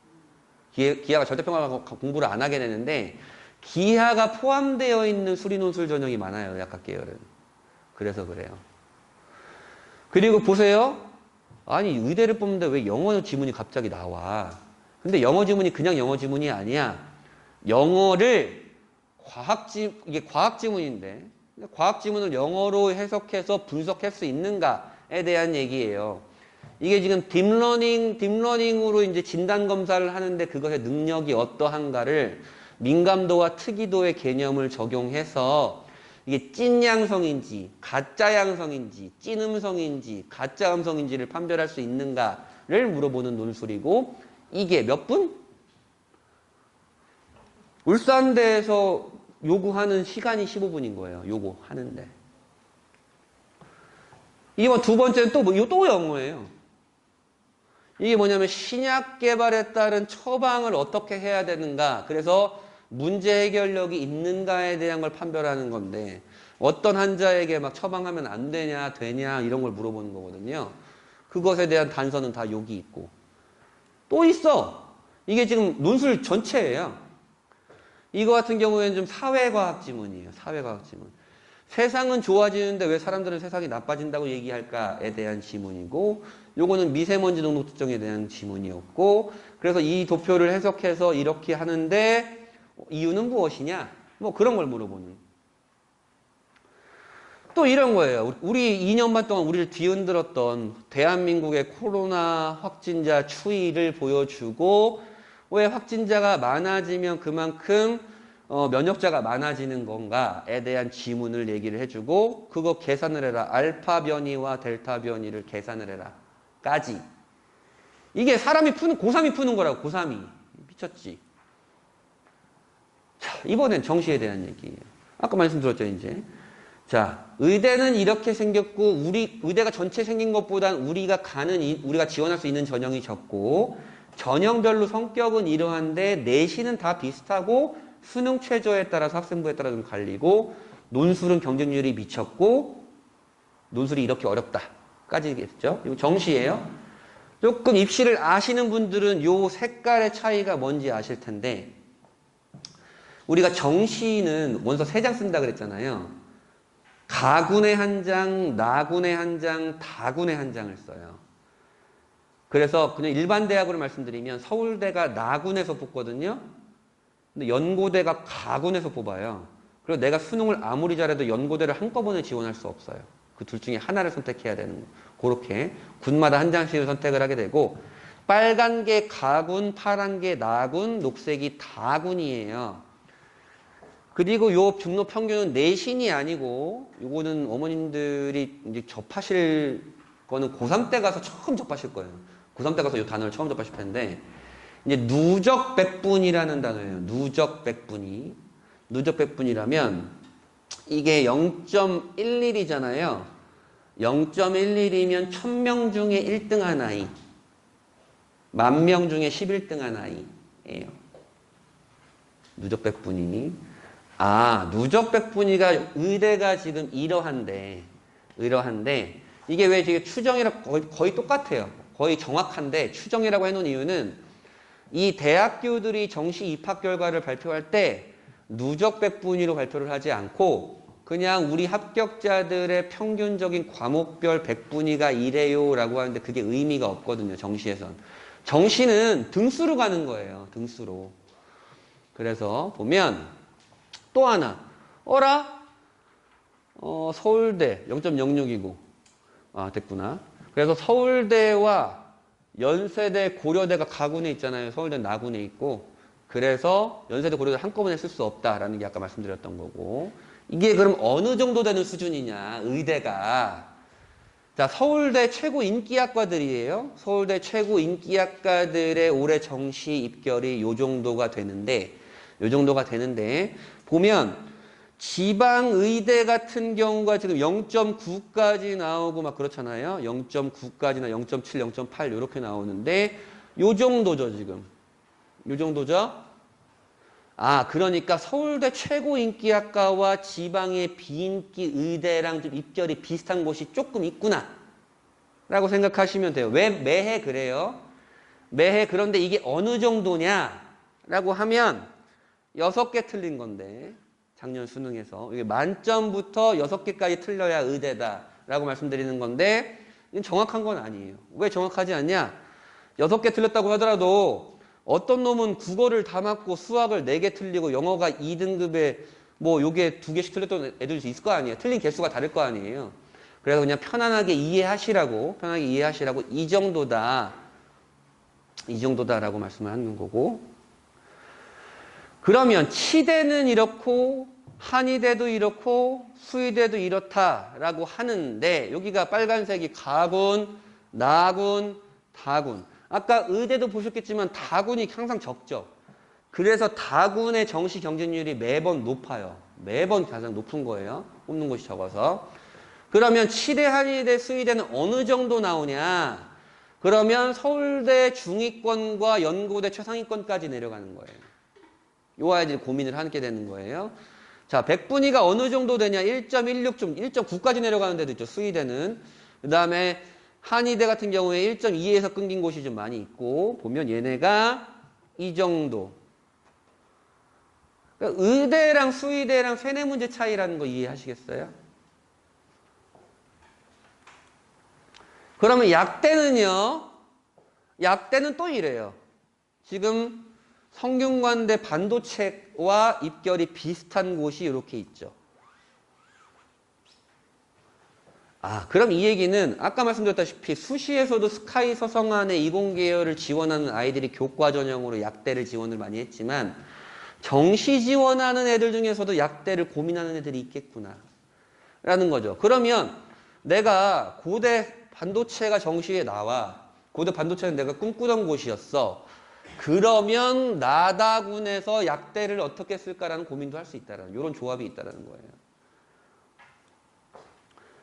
Speaker 1: 기하가 절대평가 공부를 안 하게 되는데, 기하가 포함되어 있는 수리논술 전형이 많아요. 약학 계열은. 그래서 그래요. 그리고 보세요. 아니 의대를 뽑는데 왜 영어 지문이 갑자기 나와. 근데 영어 지문이 그냥 영어 지문이 아니야. 영어를 이게 과학 지문인데 과학 지문을 영어로 해석해서 분석할 수 있는가에 대한 얘기예요. 이게 지금 딥러닝으로 이제 진단 검사를 하는데 그것의 능력이 어떠한가를 민감도와 특이도의 개념을 적용해서 이게 찐 양성인지 가짜 양성인지 찐 음성인지 가짜 음성인지를 판별할 수 있는가를 물어보는 논술이고 이게 몇 분? 울산대에서 요구하는 시간이 15분인 거예요. 요구하는데. 이번 두 번째는 또 영어예요. 이게 뭐냐면 신약 개발에 따른 처방을 어떻게 해야 되는가. 그래서 문제 해결력이 있는가에 대한 걸 판별하는 건데 어떤 환자에게 막 처방하면 안 되냐 되냐 이런 걸 물어보는 거거든요. 그것에 대한 단서는 다 여기 있고 또 있어. 이게 지금 논술 전체예요. 이거 같은 경우에는 좀 사회과학 지문이에요. 사회과학 지문. 세상은 좋아지는데 왜 사람들은 세상이 나빠진다고 얘기할까에 대한 지문이고 요거는 미세먼지 농도 특정에 대한 지문이었고 그래서 이 도표를 해석해서 이렇게 하는데 이유는 무엇이냐? 뭐 그런 걸 물어보는. 또 이런 거예요. 우리 2년 반 동안 우리를 뒤흔들었던 대한민국의 코로나 확진자 추이를 보여주고 왜 확진자가 많아지면 그만큼 면역자가 많아지는 건가에 대한 지문을 얘기를 해주고 그거 계산을 해라. 알파 변이와 델타 변이를 계산을 해라. 까지. 이게 사람이 고3이 푸는 거라고. 고3이. 미쳤지. 자, 이번엔 정시에 대한 얘기예요. 아까 말씀드렸죠, 이제. 자, 의대는 이렇게 생겼고, 의대가 전체 생긴 것보단 우리가 지원할 수 있는 전형이 적고, 전형별로 성격은 이러한데, 내신은 다 비슷하고, 수능 최저에 따라서 학생부에 따라 좀 갈리고, 논술은 경쟁률이 미쳤고, 논술이 이렇게 어렵다. 까지 얘기했죠. 이거 정시예요. 조금 입시를 아시는 분들은 요 색깔의 차이가 뭔지 아실 텐데, 우리가 정시는 원서 3장 쓴다 그랬잖아요. 가군의 한 장, 나군의 한 장, 다군의 한 장을 써요. 그래서 그냥 일반 대학으로 말씀드리면 서울대가 나군에서 뽑거든요. 근데 연고대가 가군에서 뽑아요. 그리고 내가 수능을 아무리 잘해도 연고대를 한꺼번에 지원할 수 없어요. 그 둘 중에 하나를 선택해야 되는 거. 그렇게 군마다 한 장씩을 선택을 하게 되고 빨간 게 가군, 파란 게 나군, 녹색이 다군이에요. 그리고 요 등록 평균은 내신이 아니고 요거는 어머님들이 이제 접하실 거는 고3 때 가서 처음 접하실 거예요. 고3 때 가서 요 단어를 처음 접하실 텐데 이제 누적 백분이라는 단어예요. 누적 백분이. 누적 백분이라면 이게 0.11이잖아요. 0.11이면 1000명 중에 1등한 아이. 10,000명 중에 11등한 아이예요. 누적 백분이. 누적 백분위가 의대가 지금 이러한데 이게 왜 지금 추정이랑 거의 똑같아요. 거의 정확한데 추정이라고 해놓은 이유는 이 대학교들이 정시 입학 결과를 발표할 때 누적 백분위로 발표를 하지 않고 그냥 우리 합격자들의 평균적인 과목별 백분위가 이래요라고 하는데 그게 의미가 없거든요. 정시에선. 정시는 등수로 가는 거예요. 등수로. 그래서 보면 또 하나. 서울대 0.06이고. 됐구나. 그래서 서울대와 연세대, 고려대가 가군에 있잖아요. 서울대는 나군에 있고. 그래서 연세대, 고려대 한꺼번에 쓸 수 없다라는 게 아까 말씀드렸던 거고. 이게 그럼 어느 정도 되는 수준이냐. 의대가. 자, 서울대 최고 인기학과들이에요. 서울대 최고 인기학과들의 올해 정시 입결이 요 정도가 되는데, 보면 지방의대 같은 경우가 지금 0.9까지 나오고 막 그렇잖아요. 0.9까지나 0.7, 0.8 이렇게 나오는데, 요 정도죠, 지금. 요 정도죠? 아, 그러니까 서울대 최고 인기학과와 지방의 비인기 의대랑 좀 입결이 비슷한 곳이 조금 있구나 라고 생각하시면 돼요. 왜 매해 그래요? 매해 그런데 이게 어느 정도냐 라고 하면 6개 틀린 건데 작년 수능에서 이게 만점부터 6개까지 틀려야 의대다 라고 말씀드리는 건데 이건 정확한 건 아니에요. 왜 정확하지 않냐? 6개 틀렸다고 하더라도 어떤 놈은 국어를 다 맞고 수학을 4개 틀리고 영어가 2등급에 뭐 요게 2개씩 틀렸던 애들도 있을 거 아니에요. 틀린 개수가 다를 거 아니에요. 그래서 그냥 편안하게 이해하시라고 이 정도다라고 말씀을 하는 거고. 그러면 치대는 이렇고 한의대도 이렇고 수의대도 이렇다라고 하는데 여기가 빨간색이 가군, 나군, 다군. 아까 의대도 보셨겠지만 다군이 항상 적죠. 그래서 다군의 정시 경쟁률이 매번 높아요. 매번 가장 높은 거예요. 뽑는 곳이 적어서. 그러면 치대, 한의대, 수의대는 어느 정도 나오냐? 그러면 서울대 중위권과 연고대 최상위권까지 내려가는 거예요. 요 아이들이 고민을 하게 되는 거예요. 자, 백분위가 어느 정도 되냐? 1.16, 1.9까지 내려가는 데도 있죠. 수의대는. 그 다음에 한의대 같은 경우에 1.2에서 끊긴 곳이 좀 많이 있고 보면 얘네가 이 정도. 그러니까 의대랑 수의대랑 세뇌 문제 차이라는 거 이해하시겠어요? 그러면 약대는요. 약대는 또 이래요. 지금 성균관대 반도체와 입결이 비슷한 곳이 이렇게 있죠. 아, 그럼 이 얘기는 아까 말씀드렸다시피 수시에서도 스카이 서성안의 이공계열을 지원하는 아이들이 교과 전형으로 약대를 지원을 많이 했지만 정시 지원하는 애들 중에서도 약대를 고민하는 애들이 있겠구나 라는 거죠. 그러면 내가 고대 반도체가 정시에 나와. 고대 반도체는 내가 꿈꾸던 곳이었어. 그러면 나다군에서 약대를 어떻게 쓸까라는 고민도 할 수 있다라는 이런 조합이 있다라는 거예요.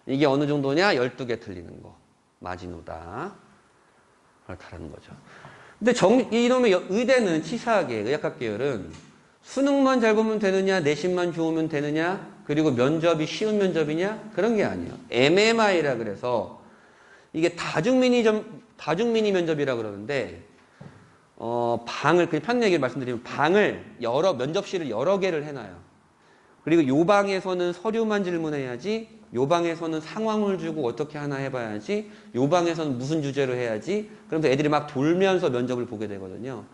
Speaker 1: 이게 어느 정도냐? 12개 틀리는 거. 마지노다. 그렇다라는 거죠. 근데 이놈의 의대는 치사하게 의학학 계열은 수능만 잘 보면 되느냐, 내신만 좋으면 되느냐, 그리고 면접이 쉬운 면접이냐? 그런 게 아니에요. MMI라 그래서 이게 다중미니 면접이라 그러는데 방을 그냥 편 얘기를 말씀드리면 방을 면접실을 여러 개를 해놔요. 그리고 요 방에서는 서류만 질문해야지, 요 방에서는 상황을 주고 어떻게 하나 해봐야지, 요 방에서는 무슨 주제로 해야지. 그러면서 애들이 막 돌면서 면접을 보게 되거든요.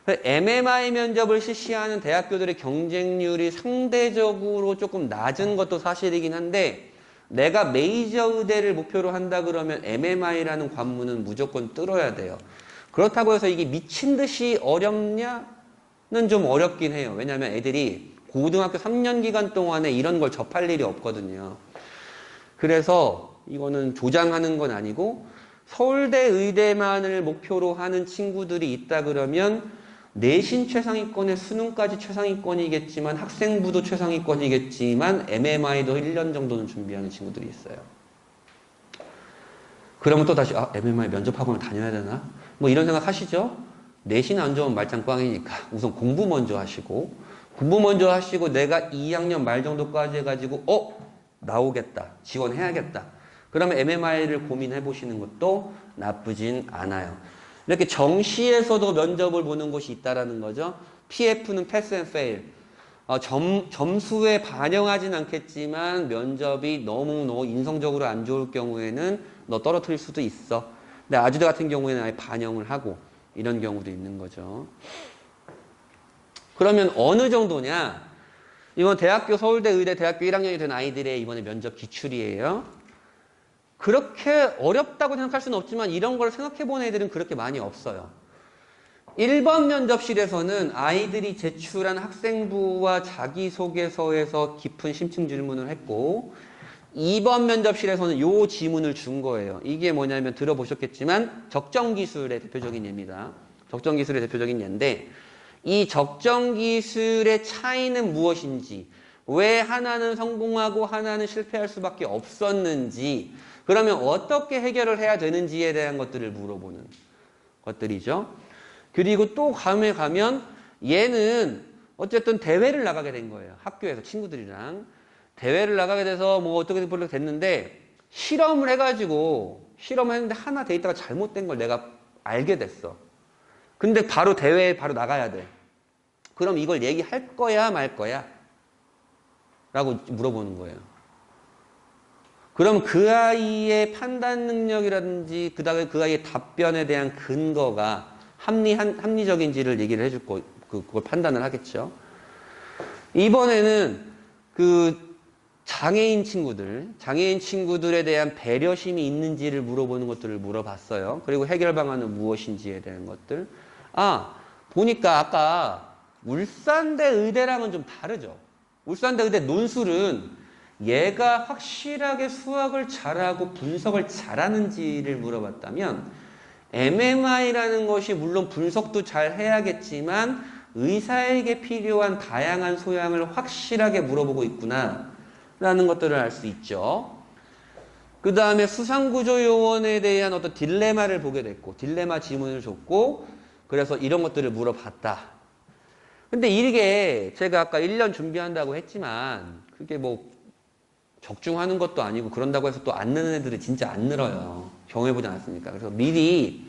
Speaker 1: MMI 면접을 실시하는 대학교들의 경쟁률이 상대적으로 조금 낮은 것도 사실이긴 한데 내가 메이저 의대를 목표로 한다 그러면 MMI라는 관문은 무조건 뚫어야 돼요. 그렇다고 해서 이게 미친 듯이 어렵냐는 좀 어렵긴 해요. 왜냐하면 애들이 고등학교 3년 기간 동안에 이런 걸 접할 일이 없거든요. 그래서 이거는 조장하는 건 아니고 서울대 의대만을 목표로 하는 친구들이 있다 그러면 내신 최상위권에 수능까지 최상위권이겠지만 학생부도 최상위권이겠지만 MMI도 1년 정도는 준비하는 친구들이 있어요. 그러면 또 다시 MMI 면접학원을 다녀야 되나? 뭐 이런 생각 하시죠? 내신 안 좋으면 말짱 꽝이니까 우선 공부 먼저 하시고 내가 2학년 말 정도까지 해가지고 나오겠다. 지원해야겠다. 그러면 MMI를 고민해 보시는 것도 나쁘진 않아요. 이렇게 정시에서도 면접을 보는 곳이 있다라는 거죠. PF는 pass and fail. 점수에 반영하진 않겠지만 면접이 너무 인성적으로 안 좋을 경우에는 너 떨어뜨릴 수도 있어. 근데 아주대 같은 경우에는 아예 반영을 하고 이런 경우도 있는 거죠. 그러면 어느 정도냐? 이건 대학교 서울대 의대 대학교 1학년이 된 아이들의 이번에 면접 기출이에요. 그렇게 어렵다고 생각할 수는 없지만 이런 걸 생각해 본 애들은 그렇게 많이 없어요. 1번 면접실에서는 아이들이 제출한 학생부와 자기소개서에서 깊은 심층 질문을 했고 2번 면접실에서는 요 지문을 준 거예요. 이게 뭐냐면 들어보셨겠지만 적정기술의 대표적인 예입니다. 적정기술의 대표적인 예인데 이 적정기술의 차이는 무엇인지, 왜 하나는 성공하고 하나는 실패할 수밖에 없었는지, 그러면 어떻게 해결을 해야 되는지에 대한 것들을 물어보는 것들이죠. 그리고 또 다음에 가면 얘는 어쨌든 대회를 나가게 된 거예요. 학교에서 친구들이랑 대회를 나가게 돼서 뭐 어떻게 됐는데 실험을 해가지고 실험을 했는데 하나 데이터가 잘못된 걸 내가 알게 됐어. 근데 바로 대회에 바로 나가야 돼. 그럼 이걸 얘기할 거야 말 거야? 라고 물어보는 거예요. 그럼 그 아이의 판단 능력이라든지 그다음에 그 아이의 답변에 대한 근거가 합리적인지를 얘기를 해줄 거, 그걸 판단을 하겠죠. 이번에는 그 장애인 친구들에 대한 배려심이 있는지를 물어보는 것들을 물어봤어요. 그리고 해결 방안은 무엇인지에 대한 것들. 보니까 아까 울산대 의대랑은 좀 다르죠. 울산대 의대 논술은 얘가 확실하게 수학을 잘하고 분석을 잘하는지를 물어봤다면 MMI라는 것이 물론 분석도 잘 해야겠지만 의사에게 필요한 다양한 소양을 확실하게 물어보고 있구나 라는 것들을 알 수 있죠. 그 다음에 수상구조요원에 대한 어떤 딜레마를 보게 됐고 딜레마 지문을 줬고 그래서 이런 것들을 물어봤다. 근데 이게 제가 아까 1년 준비한다고 했지만 그게 뭐 적중하는 것도 아니고 그런다고 해서 또 안 느는 애들이 진짜 안 늘어요. 경험해보지 않았습니까? 그래서 미리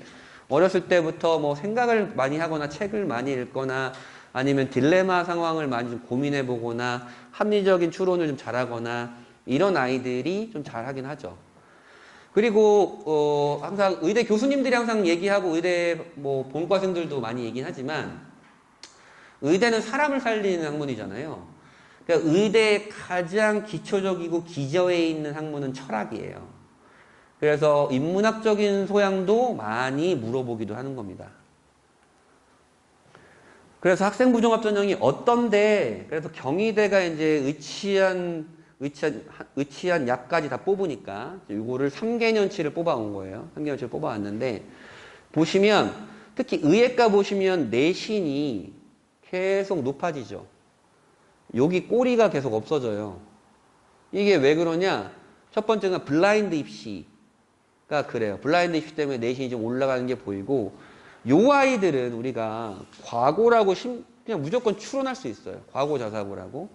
Speaker 1: 어렸을 때부터 뭐 생각을 많이 하거나 책을 많이 읽거나 아니면 딜레마 상황을 많이 좀 고민해보거나 합리적인 추론을 좀 잘하거나 이런 아이들이 좀 잘하긴 하죠. 그리고 항상 의대 교수님들이 항상 얘기하고 의대 뭐 본과생들도 많이 얘기는 하지만 의대는 사람을 살리는 학문이잖아요. 그러니까 의대의 가장 기초적이고 기저에 있는 학문은 철학이에요. 그래서 인문학적인 소양도 많이 물어보기도 하는 겁니다. 그래서 학생부종합전형이 어떤데, 그래서 경희대가 이제 의치한 약까지 다 뽑으니까, 이거를 3개년치를 뽑아온 거예요. 3개년치를 뽑아왔는데, 보시면, 특히 의예과 보시면 내신이 계속 높아지죠. 여기 꼬리가 계속 없어져요. 이게 왜 그러냐? 첫 번째는 블라인드 입시가 그래요. 블라인드 입시 때문에 내신이 좀 올라가는 게 보이고, 요 아이들은 우리가 과고라고 그냥 무조건 추론할 수 있어요. 과고 자사고라고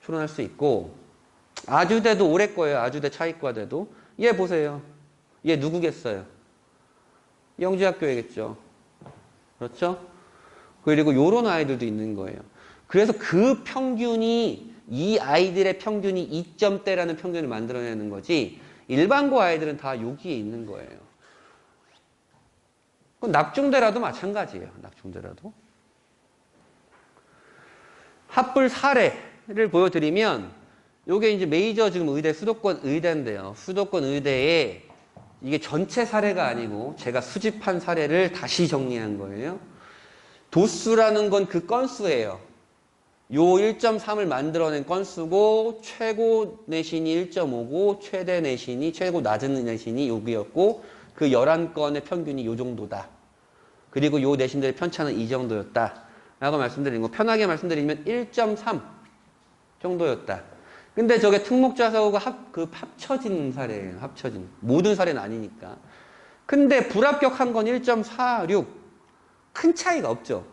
Speaker 1: 추론할 수 있고, 아주대도 올해 거예요. 아주대 차이과대도. 얘 보세요. 얘 누구겠어요? 영지학교이겠죠. 그렇죠? 그리고 요런 아이들도 있는 거예요. 그래서 그 평균이 이 아이들의 평균이 2점대라는 평균을 만들어내는 거지 일반고 아이들은 다 여기에 있는 거예요. 납중대라도 마찬가지예요. 납중대라도. 합불 사례를 보여드리면 요게 이제 메이저 지금 의대 수도권 의대인데요. 수도권 의대에 이게 전체 사례가 아니고 제가 수집한 사례를 다시 정리한 거예요. 도수라는 건 그 건수예요. 요 1.3을 만들어낸 건수고 최고 내신이 1.5고 최고 낮은 내신이 여기였고 그 11건의 평균이 요 정도다. 그리고 요 내신들의 편차는 이 정도였다. 라고 말씀드리는 거. 편하게 말씀드리면 1.3 정도였다. 근데 저게 특목자사고가 합쳐진 사례예요. 합쳐진. 모든 사례는 아니니까. 근데 불합격한 건 1.46. 큰 차이가 없죠.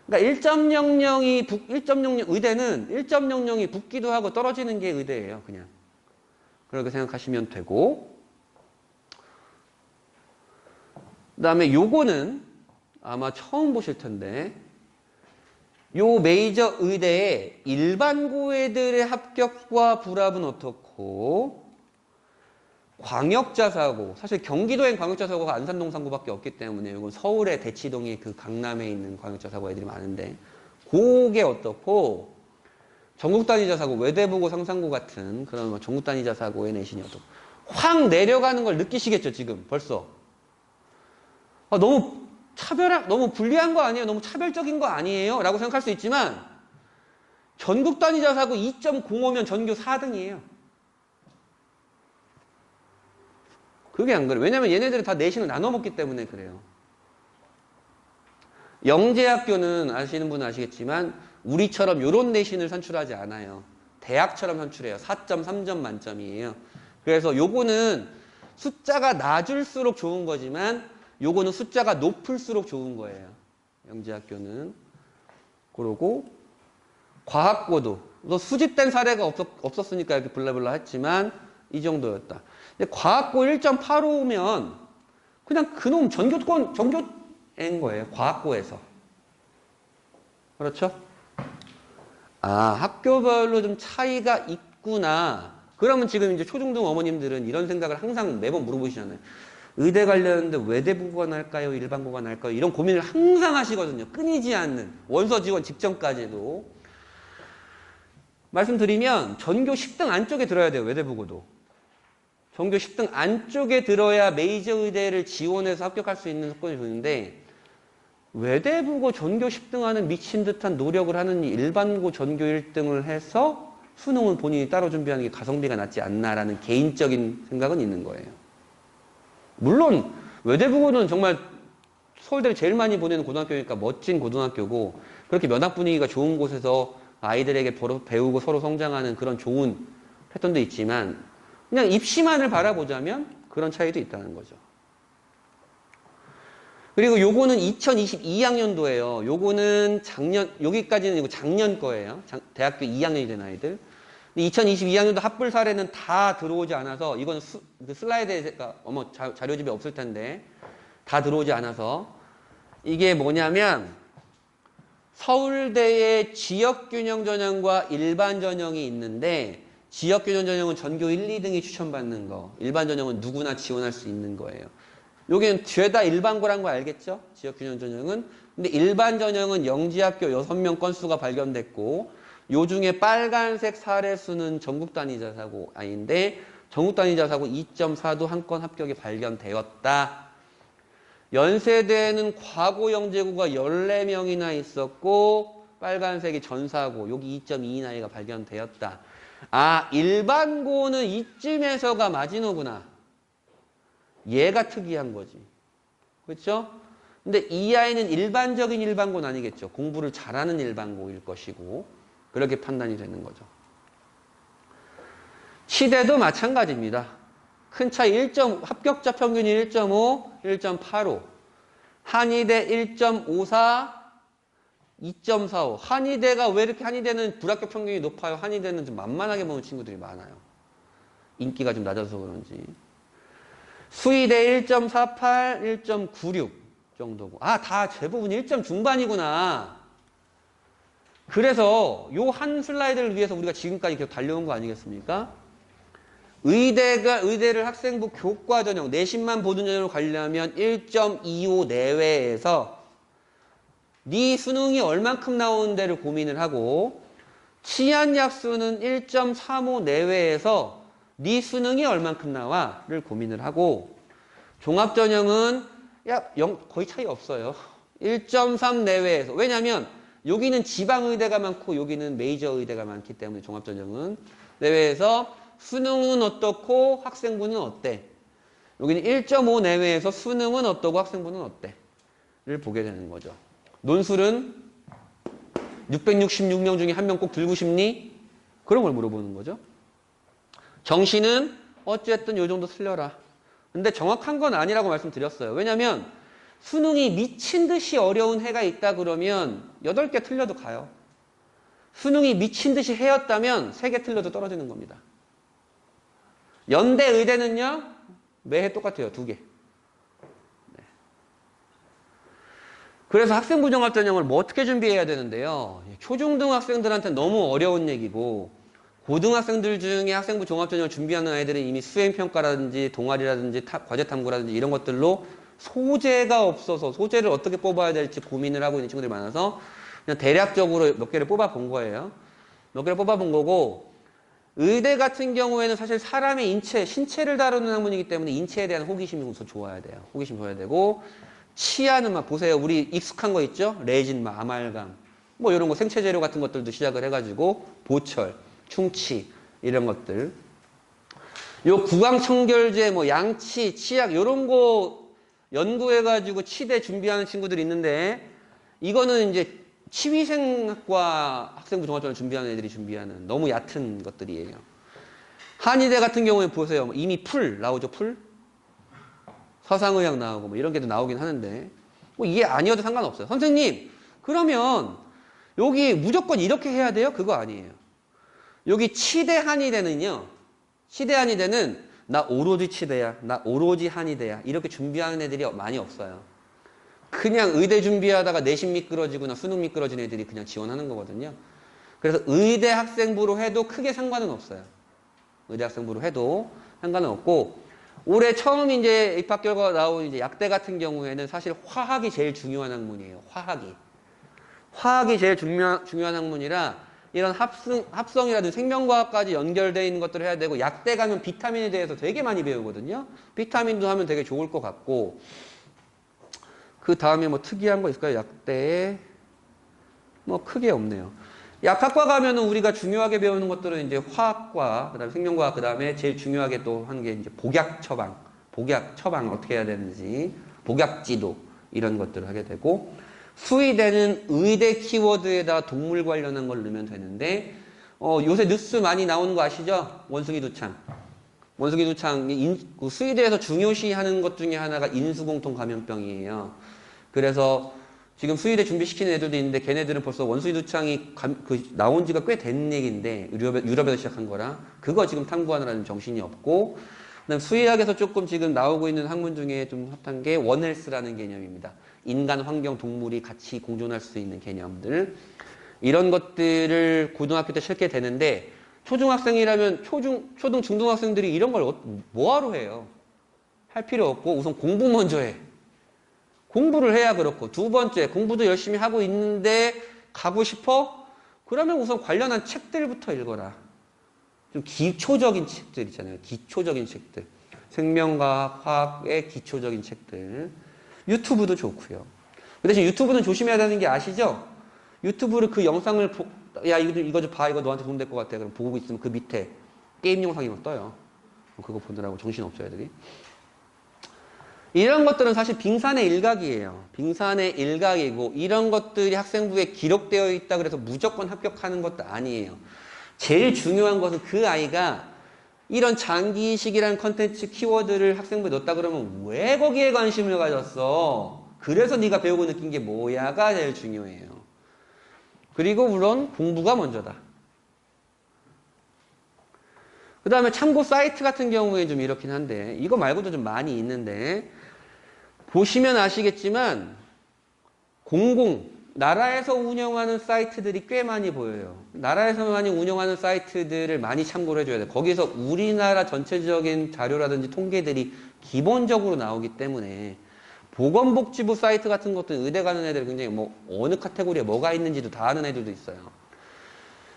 Speaker 1: 그러니까 1.00 의대는 1.00이 붙기도 하고 떨어지는 게 의대예요. 그냥. 그렇게 생각하시면 되고. 그 다음에 요거는 아마 처음 보실 텐데 요 메이저 의대의 일반고 애들의 합격과 불합은 어떻고 광역자사고 사실 경기도엔 광역자사고가 안산동 상고밖에 없기 때문에 이건 서울의 대치동이 그 강남에 있는 광역자사고 애들이 많은데 그게 어떻고 전국 단위자사고 외대부고 상상고 같은 그런 뭐 전국 단위자사고의 내신이 어떻고 확 내려가는 걸 느끼시겠죠 지금 벌써. 너무 불리한 거 아니에요? 너무 차별적인 거 아니에요? 라고 생각할 수 있지만, 전국 단위 자사고 2.05면 전교 4등이에요. 그게 안 그래요. 왜냐면 얘네들은 다 내신을 나눠 먹기 때문에 그래요. 영재학교는 아시는 분은 아시겠지만 우리처럼 요런 내신을 산출하지 않아요. 대학처럼 산출해요. 4.3점 만점이에요. 그래서 요거는 숫자가 낮을수록 좋은 거지만 요거는 숫자가 높을수록 좋은 거예요. 영재학교는. 그러고 과학고도 수집된 사례가 없었으니까 이렇게 블라블라 했지만 이 정도였다. 근데 과학고 1.85면 그냥 그놈 전교인 거예요. 과학고에서. 그렇죠? 아, 학교별로 좀 차이가 있구나. 그러면 지금 이제 초중등 어머님들은 이런 생각을 항상 매번 물어보시잖아요. 의대 가려는데 외대부가 날까요? 일반고가 날까요? 이런 고민을 항상 하시거든요. 끊이지 않는. 원서 지원 직전까지도. 말씀드리면 전교 10등 안쪽에 들어야 돼요. 외대부고도. 전교 10등 안쪽에 들어야 메이저 의대를 지원해서 합격할 수 있는 조건이 되는데 외대부고 전교 10등 하는 미친 듯한 노력을 하는 일반고 전교 1등을 해서 수능은 본인이 따로 준비하는 게 가성비가 낫지 않나라는 개인적인 생각은 있는 거예요. 물론 외대부고는 정말 서울대를 제일 많이 보내는 고등학교니까 멋진 고등학교고 그렇게 면학 분위기가 좋은 곳에서 아이들에게 배우고 서로 성장하는 그런 좋은 패턴도 있지만 그냥 입시만을 바라보자면 그런 차이도 있다는 거죠. 그리고 요거는 2022학년도예요. 요거는 여기까지는 작년 거예요. 대학교 2학년이 된 아이들. 2022학년도 합불 사례는 다 들어오지 않아서 이건 슬라이드가 자료집에 없을 텐데 다 들어오지 않아서 이게 뭐냐면 서울대의 지역균형 전형과 일반 전형이 있는데 지역균형 전형은 전교 1, 2등이 추천받는 거, 일반 전형은 누구나 지원할 수 있는 거예요. 여기는 죄다 일반고란 거 알겠죠? 지역균형 전형은. 근데 일반 전형은 영지학교 6명 건수가 발견됐고 요 중에 빨간색 사례 수는 전국 단위 자사고 아닌데 전국 단위 자사고 2.4도 한 건 합격이 발견되었다. 연세대는 과거 영재고가 14명이나 있었고 빨간색이 전사고 여기 2.2인 아이가 발견되었다. 아, 일반고는 이쯤에서가 마지노구나. 얘가 특이한 거지. 그렇죠? 근데 이 아이는 일반적인 일반고는 아니겠죠. 공부를 잘하는 일반고일 것이고 그렇게 판단이 되는 거죠. 치대도 마찬가지입니다. 큰 차이 합격자 평균이 1.5, 1.85. 한의대 1.54, 2.45. 한의대가 왜 이렇게 한의대는 불합격 평균이 높아요? 한의대는 좀 만만하게 보는 친구들이 많아요. 인기가 좀 낮아서 그런지. 수의대 1.48, 1.96 정도고. 아, 다 대부분 1점 중반이구나. 그래서 요 한 슬라이드를 위해서 우리가 지금까지 계속 달려온 거 아니겠습니까? 의대를 학생부 교과 전형, 내신만 보는 전형으로 가려면 1.25 내외에서 네 수능이 얼만큼 나오는 데를 고민을 하고 치안약수는 1.35 내외에서 네 수능이 얼만큼 나와를 고민을 하고 종합전형은 거의 차이 없어요. 1.3 내외에서. 왜냐하면 여기는 지방의대가 많고 여기는 메이저 의대가 많기 때문에 종합전형은 내외에서 수능은 어떻고 학생부는 어때? 여기는 1.5 내외에서 수능은 어떠고 학생부는 어때? 를 보게 되는 거죠. 논술은 666명 중에 한 명 꼭 들고 싶니? 그런 걸 물어보는 거죠. 정시는 어쨌든 요 정도 틀려라. 근데 정확한 건 아니라고 말씀드렸어요. 왜냐면 수능이 미친 듯이 어려운 해가 있다 그러면 8개 틀려도 가요. 수능이 미친 듯이 해였다면 3개 틀려도 떨어지는 겁니다. 연대 의대는요. 매해 똑같아요. 2개. 네. 그래서 학생부 종합전형을 뭐 어떻게 준비해야 되는데요. 초중등 학생들한테 너무 어려운 얘기고 고등학생들 중에 학생부 종합전형을 준비하는 아이들은 이미 수행평가라든지 동아리라든지 과제탐구라든지 이런 것들로 소재가 없어서 소재를 어떻게 뽑아야 될지 고민을 하고 있는 친구들이 많아서 그냥 대략적으로 몇 개를 뽑아본 거예요. 몇 개를 뽑아본 거고 의대 같은 경우에는 사실 사람의 신체를 다루는 학문이기 때문에 인체에 대한 호기심이 우선 좋아야 돼요. 호기심 줘야 되고 치아는 막 보세요. 우리 익숙한 거 있죠? 레진, 아말감 뭐 이런 거 생체 재료 같은 것들도 시작을 해가지고 보철, 충치 이런 것들 요 구강청결제, 뭐 양치, 치약 요런 거 연구해가지고 치대 준비하는 친구들이 있는데 이거는 이제 치위생학과 학생부 종합전을 준비하는 애들이 준비하는 너무 얕은 것들이에요. 한의대 같은 경우에 보세요. 이미 풀 나오죠, 풀? 서상의학 나오고 뭐 이런 게도 나오긴 하는데 뭐 이게 아니어도 상관없어요. 선생님, 그러면 여기 무조건 이렇게 해야 돼요? 그거 아니에요. 여기 치대 한의대는요. 치대 한의대는 나 오로지 치대야, 나 오로지 한의대야 이렇게 준비하는 애들이 많이 없어요. 그냥 의대 준비하다가 내신 미끄러지거나 수능 미끄러진 애들이 그냥 지원하는 거거든요. 그래서 의대 학생부로 해도 크게 상관은 없어요. 의대 학생부로 해도 상관은 없고 올해 처음 이제 입학 결과가 나온 이제 약대 같은 경우에는 사실 화학이 제일 중요한 학문이에요. 화학이 제일 중요한 학문이라 이런 합성이라든지 생명과학까지 연결되어 있는 것들을 해야 되고 약대 가면 비타민에 대해서 되게 많이 배우거든요. 비타민도 하면 되게 좋을 것 같고 그 다음에 뭐 특이한 거 있을까요? 약대에 뭐 크게 없네요. 약학과 가면은 우리가 중요하게 배우는 것들은 이제 화학과, 그 다음에 생명과학, 그 다음에 제일 중요하게 또 하는 게 이제 복약 처방 어떻게 해야 되는지, 복약지도 이런 것들을 하게 되고 수의대는 의대 키워드에다 동물 관련한 걸 넣으면 되는데 요새 뉴스 많이 나오는 거 아시죠? 원숭이 두창. 그 수의대에서 중요시하는 것 중에 하나가 인수공통 감염병이에요. 그래서 지금 수의대 준비시키는 애들도 있는데 걔네들은 벌써 원숭이 두창이 나온 지가 꽤 된 얘기인데 유럽에서 시작한 거라 그거 지금 탐구하느라는 정신이 없고 그다음 수의학에서 조금 지금 나오고 있는 학문 중에 좀 핫한 게 원헬스라는 개념입니다. 인간, 환경, 동물이 같이 공존할 수 있는 개념들 이런 것들을 고등학교 때 실게 되는데 초중학생이라면 초등, 중등학생들이 이런 걸 뭐하러 해요? 할 필요 없고 우선 공부 먼저 해. 공부를 해야 그렇고 두 번째 공부도 열심히 하고 있는데 가고 싶어? 그러면 우선 관련한 책들부터 읽어라. 좀 기초적인 책들 있잖아요. 기초적인 책들. 생명과학, 화학의 기초적인 책들. 유튜브도 좋고요. 그 대신 유튜브는 조심해야 되는 게 아시죠? 유튜브를 그 영상을 야 이거 좀 봐. 이거 너한테 도움될 것 같아. 그럼 보고 있으면 그 밑에 게임 영상이 막 떠요. 그거 보느라고 정신없죠 애들이. 이런 것들은 사실 빙산의 일각이에요. 빙산의 일각이고 이런 것들이 학생부에 기록되어 있다 그래서 무조건 합격하는 것도 아니에요. 제일 중요한 것은 그 아이가 이런 장기이식이라는 컨텐츠 키워드를 학생부에 넣었다 그러면 왜 거기에 관심을 가졌어? 그래서 네가 배우고 느낀 게 뭐야가 제일 중요해요. 그리고 물론 공부가 먼저다. 그 다음에 참고 사이트 같은 경우에 좀 이렇긴 한데 이거 말고도 좀 많이 있는데 보시면 아시겠지만 나라에서 운영하는 사이트들이 꽤 많이 보여요. 나라에서 많이 운영하는 사이트들을 많이 참고를 해줘야 돼요. 거기서 우리나라 전체적인 자료라든지 통계들이 기본적으로 나오기 때문에 보건복지부 사이트 같은 것도 의대 가는 애들 굉장히 뭐 어느 카테고리에 뭐가 있는지도 다 아는 애들도 있어요.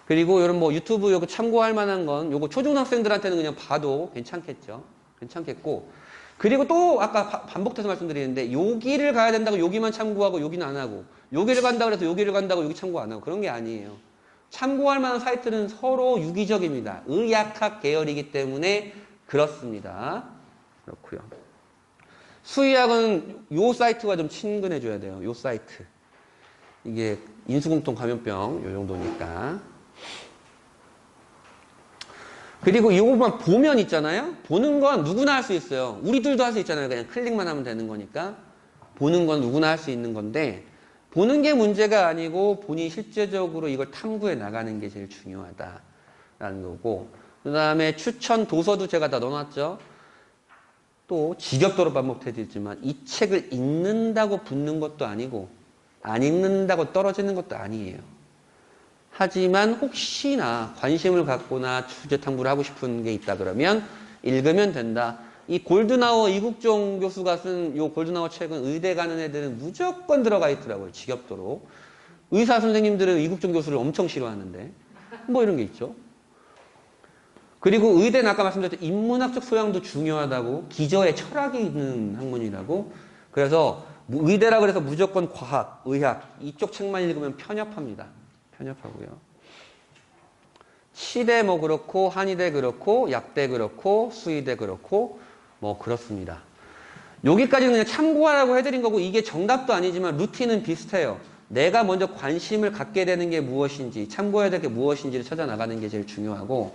Speaker 1: 그리고 이런 뭐 유튜브 요거 참고할 만한 건 요거 초중학생들한테는 그냥 봐도 괜찮겠죠. 괜찮겠고 그리고 또 아까 반복해서 말씀드리는데 여기를 가야 된다고 여기만 참고하고 여기는 안 하고 여기를 간다고 해서 여기를 간다고 여기 참고 안 하고 그런 게 아니에요. 참고할 만한 사이트는 서로 유기적입니다. 의학학 계열이기 때문에 그렇습니다. 그렇고요. 수의학은 요 사이트가 좀 친근해줘야 돼요. 요 사이트. 이게 인수공통 감염병 요 정도니까. 그리고 이것만 보면 있잖아요. 보는 건 누구나 할 수 있어요. 우리들도 할 수 있잖아요. 그냥 클릭만 하면 되는 거니까. 보는 건 누구나 할 수 있는 건데 보는 게 문제가 아니고 본인이 실제적으로 이걸 탐구해 나가는 게 제일 중요하다라는 거고 그 다음에 추천 도서도 제가 다 넣어놨죠. 또 지겹도록 반복해드리지만 이 책을 읽는다고 붙는 것도 아니고 안 읽는다고 떨어지는 것도 아니에요. 하지만 혹시나 관심을 갖거나 주제 탐구를 하고 싶은 게 있다 그러면 읽으면 된다. 이 골든아워 이국종 교수가 쓴 이 골든아워 책은 의대 가는 애들은 무조건 들어가 있더라고요. 지겹도록. 의사 선생님들은 이국종 교수를 엄청 싫어하는데 뭐 이런 게 있죠. 그리고 의대는 아까 말씀드렸던 인문학적 소양도 중요하다고 기저에 철학이 있는 학문이라고 그래서 의대라 그래서 무조건 과학, 의학 이쪽 책만 읽으면 편협합니다. 편협하고요. 시대 뭐 그렇고, 한의대 그렇고, 약대 그렇고, 수의대 그렇고, 뭐 그렇습니다. 여기까지는 그냥 참고하라고 해드린 거고, 이게 정답도 아니지만 루틴은 비슷해요. 내가 먼저 관심을 갖게 되는 게 무엇인지, 참고해야 될 게 무엇인지를 찾아 나가는 게 제일 중요하고,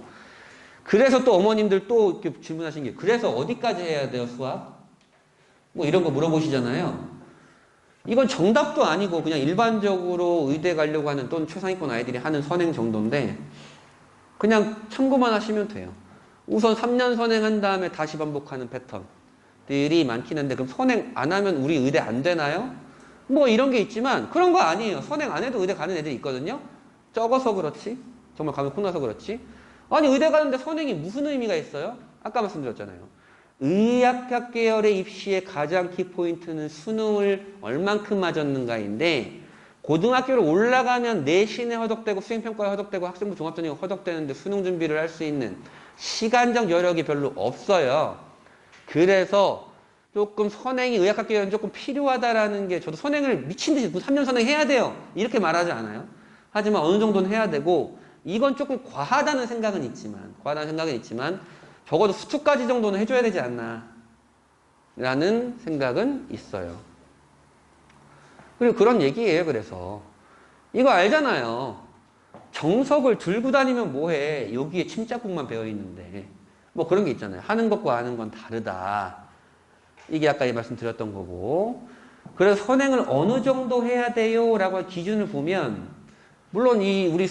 Speaker 1: 그래서 또 어머님들 또 이렇게 질문하신 게, 그래서 어디까지 해야 돼요, 수학? 뭐 이런 거 물어보시잖아요. 이건 정답도 아니고 그냥 일반적으로 의대 가려고 하는 또는 최상위권 아이들이 하는 선행 정도인데 그냥 참고만 하시면 돼요. 우선 3년 선행한 다음에 다시 반복하는 패턴들이 많긴 한데 그럼 선행 안 하면 우리 의대 안 되나요? 뭐 이런 게 있지만 그런 거 아니에요. 선행 안 해도 의대 가는 애들이 있거든요. 적어서 그렇지. 정말 가면 콩나서 그렇지. 아니 의대 가는데 선행이 무슨 의미가 있어요? 아까 말씀드렸잖아요. 의학학 계열의 입시의 가장 키포인트는 수능을 얼만큼 맞았는가인데 고등학교로 올라가면 내신에 허덕되고 수행평가에 허덕되고 학생부 종합전형에 허덕되는데 수능 준비를 할 수 있는 시간적 여력이 별로 없어요. 그래서 조금 선행이 의학학 계열은 조금 필요하다라는 게 저도 선행을 미친 듯이 3년 선행 해야 돼요. 이렇게 말하지 않아요. 하지만 어느 정도는 해야 되고 이건 조금 과하다는 생각은 있지만 적어도 수투까지 정도는 해줘야 되지 않나 라는 생각은 있어요. 그리고 그런 얘기예요. 그래서 이거 알잖아요. 정석을 들고 다니면 뭐해. 여기에 침자국만 배어있는데 뭐 그런 게 있잖아요. 하는 것과 하는 건 다르다. 이게 아까 말씀드렸던 거고 그래서 선행을 어느 정도 해야 돼요 라고 기준을 보면 물론 이 우리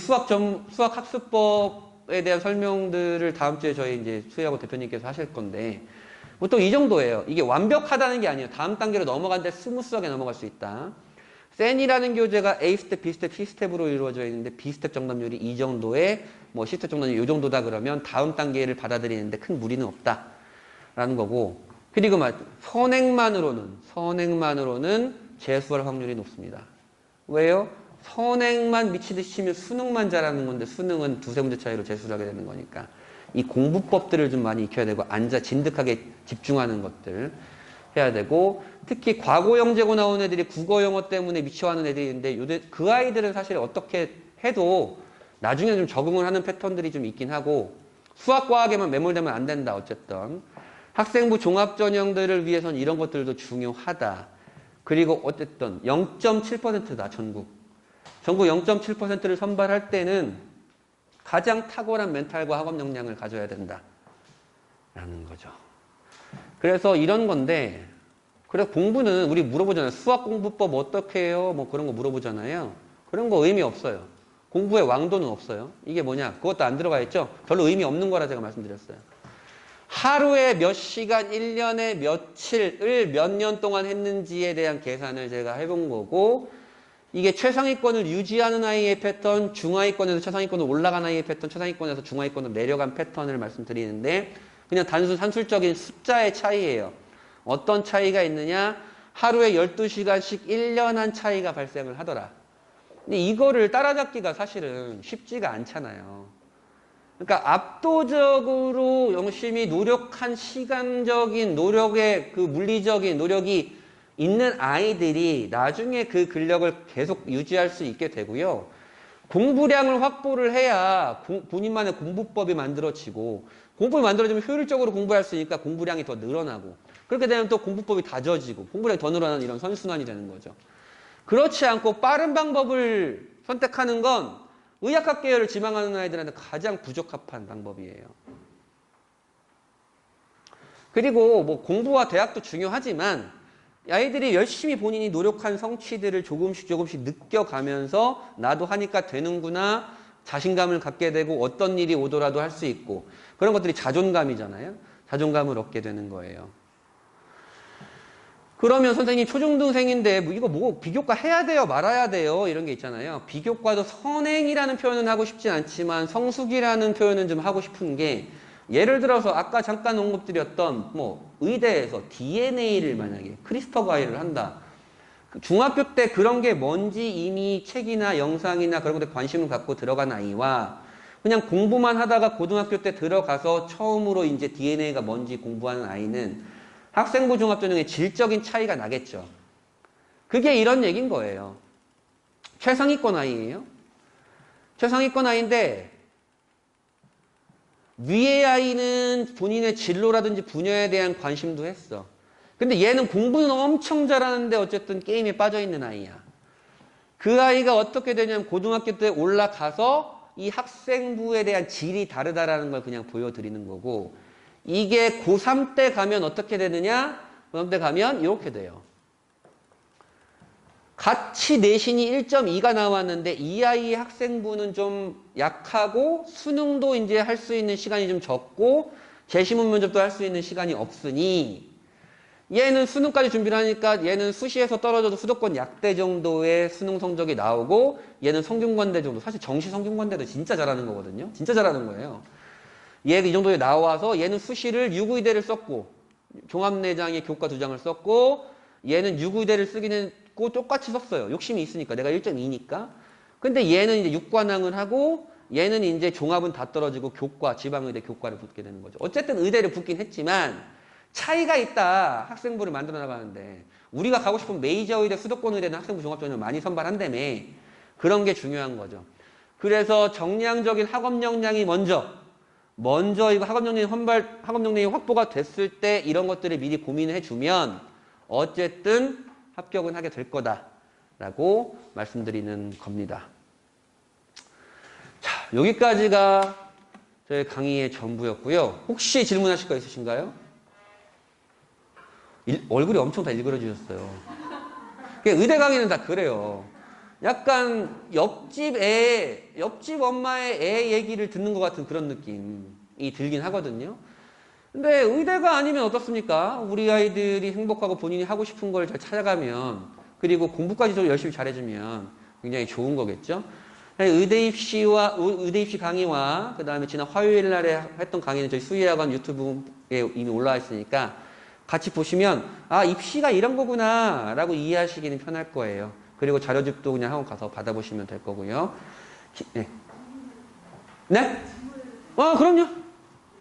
Speaker 1: 수학학습법에 대한 설명들을 다음 주에 저희 이제 수희하고 대표님께서 하실 건데 보통 이 정도예요. 이게 완벽하다는 게 아니에요. 다음 단계로 넘어갈 때 스무스하게 넘어갈 수 있다. 센이라는 교재가 A스텝, B스텝, C스텝으로 이루어져 있는데 B스텝 정답률이 이 정도에 뭐 C스텝 정답률이 이 정도다 그러면 다음 단계를 받아들이는데 큰 무리는 없다. 라는 거고 그리고 선행만으로는 재수할 확률이 높습니다. 왜요? 선행만 미치듯이 치면 수능만 잘하는 건데 수능은 두세 문제 차이로 재수를 하게 되는 거니까 이 공부법들을 좀 많이 익혀야 되고 진득하게 집중하는 것들 해야 되고 특히 과거 영재고 나온 애들이 국어 영어 때문에 미쳐하는 애들이 있는데 그 아이들은 사실 어떻게 해도 나중에 좀 적응을 하는 패턴들이 좀 있긴 하고 수학 과학에만 매몰되면 안 된다. 어쨌든 학생부 종합전형들을 위해서는 이런 것들도 중요하다. 그리고 어쨌든 0.7%다. 전국 0.7%를 선발할 때는 가장 탁월한 멘탈과 학업 역량을 가져야 된다. 라는 거죠. 그래서 이런 건데 그래서 공부는 우리 물어보잖아요. 수학 공부법 어떻게 해요? 뭐 그런 거 물어보잖아요. 그런 거 의미 없어요. 공부의 왕도는 없어요. 이게 뭐냐? 그것도 안 들어가 있죠? 별로 의미 없는 거라 제가 말씀드렸어요. 하루에 몇 시간, 1년에 며칠을 몇 년 동안 했는지에 대한 계산을 제가 해본 거고 이게 최상위권을 유지하는 아이의 패턴, 중하위권에서 최상위권으로 올라간 아이의 패턴, 최상위권에서 중하위권으로 내려간 패턴을 말씀드리는데 그냥 단순 산술적인 숫자의 차이예요. 어떤 차이가 있느냐? 하루에 12시간씩 1년 한 차이가 발생을 하더라. 근데 이거를 따라잡기가 사실은 쉽지가 않잖아요. 그러니까 압도적으로 열심히 노력한 시간적인 노력의 그 물리적인 노력이 있는 아이들이 나중에 그 근력을 계속 유지할 수 있게 되고요. 공부량을 확보를 해야 본인만의 공부법이 만들어지고 공부를 만들어지면 효율적으로 공부할 수 있으니까 공부량이 더 늘어나고 그렇게 되면 또 공부법이 다져지고 공부량이 더 늘어나는 이런 선순환이 되는 거죠. 그렇지 않고 빠른 방법을 선택하는 건 의학학 계열을 지망하는 아이들한테 가장 부적합한 방법이에요. 그리고 뭐 공부와 대학도 중요하지만 아이들이 열심히 본인이 노력한 성취들을 조금씩 느껴가면서 나도 하니까 되는구나 자신감을 갖게 되고 어떤 일이 오더라도 할 수 있고 그런 것들이 자존감이잖아요. 자존감을 얻게 되는 거예요. 그러면 선생님 초중등생인데 이거 뭐 비교과 해야 돼요? 말아야 돼요? 이런 게 있잖아요. 비교과도 선행이라는 표현은 하고 싶진 않지만 성숙이라는 표현은 좀 하고 싶은 게 예를 들어서 아까 잠깐 언급드렸던 뭐 의대에서 DNA를 만약에 크리스퍼 가이를 한다. 중학교 때 그런 게 뭔지 이미 책이나 영상이나 그런 것에 관심을 갖고 들어간 아이와 그냥 공부만 하다가 고등학교 때 들어가서 처음으로 이제 DNA가 뭔지 공부하는 아이는 학생부 종합전형의 질적인 차이가 나겠죠. 그게 이런 얘기인 거예요. 최상위권 아이예요. 최상위권 아이인데 위의 아이는 본인의 진로라든지 분야에 대한 관심도 했어. 근데 얘는 공부는 엄청 잘하는데 어쨌든 게임에 빠져있는 아이야. 그 아이가 어떻게 되냐면 고등학교 때 올라가서 이 학생부에 대한 질이 다르다라는 걸 그냥 보여드리는 거고, 이게 고3 때 가면 어떻게 되느냐? 고3 때 가면 이렇게 돼요. 같이 내신이 1.2가 나왔는데 이 아이의 학생부는 좀 약하고 수능도 이제 할 수 있는 시간이 좀 적고 제시문 면접도 할 수 있는 시간이 없으니 얘는 수능까지 준비를 하니까 얘는 수시에서 떨어져도 수도권 약대 정도의 수능 성적이 나오고 얘는 성균관대 정도, 사실 정시 성균관대도 진짜 잘하는 거거든요. 진짜 잘하는 거예요. 얘가 이 정도에 나와서 얘는 수시를 유구의대를 썼고 종합내장에 교과 2장을 썼고 얘는 유구의대를 쓰기는 고 똑같이 썼어요. 욕심이 있으니까. 내가 1.2니까. 근데 얘는 이제 육관왕을 하고 얘는 이제 종합은 다 떨어지고 교과, 지방의대 교과를 붙게 되는 거죠. 어쨌든 의대를 붙긴 했지만 차이가 있다. 학생부를 만들어 나가는데. 우리가 가고 싶은 메이저 의대, 수도권 의대는 학생부 종합전형을 많이 선발한다며. 그런 게 중요한 거죠. 그래서 정량적인 학업 역량이 먼저 이거 학업 역량이 확보가 됐을 때 이런 것들을 미리 고민을 해주면 어쨌든 합격은 하게 될 거다라고 말씀드리는 겁니다. 자, 여기까지가 저희 강의의 전부였고요. 혹시 질문하실 거 있으신가요? 얼굴이 엄청 다 일그러지셨어요. 의대 강의는 다 그래요. 약간 옆집 엄마의 애 얘기를 듣는 것 같은 그런 느낌이 들긴 하거든요. 근데 의대가 아니면 어떻습니까? 우리 아이들이 행복하고 본인이 하고 싶은 걸 잘 찾아가면, 그리고 공부까지 좀 열심히 잘해주면 굉장히 좋은 거겠죠? 의대 입시 강의와 그 다음에 지난 화요일 날에 했던 강의는 저희 수의학원 유튜브에 이미 올라와 있으니까 같이 보시면 아, 입시가 이런 거구나 라고 이해하시기는 편할 거예요. 그리고 자료집도 그냥 학원 가서 받아보시면 될 거고요. 네? 네? 그럼요.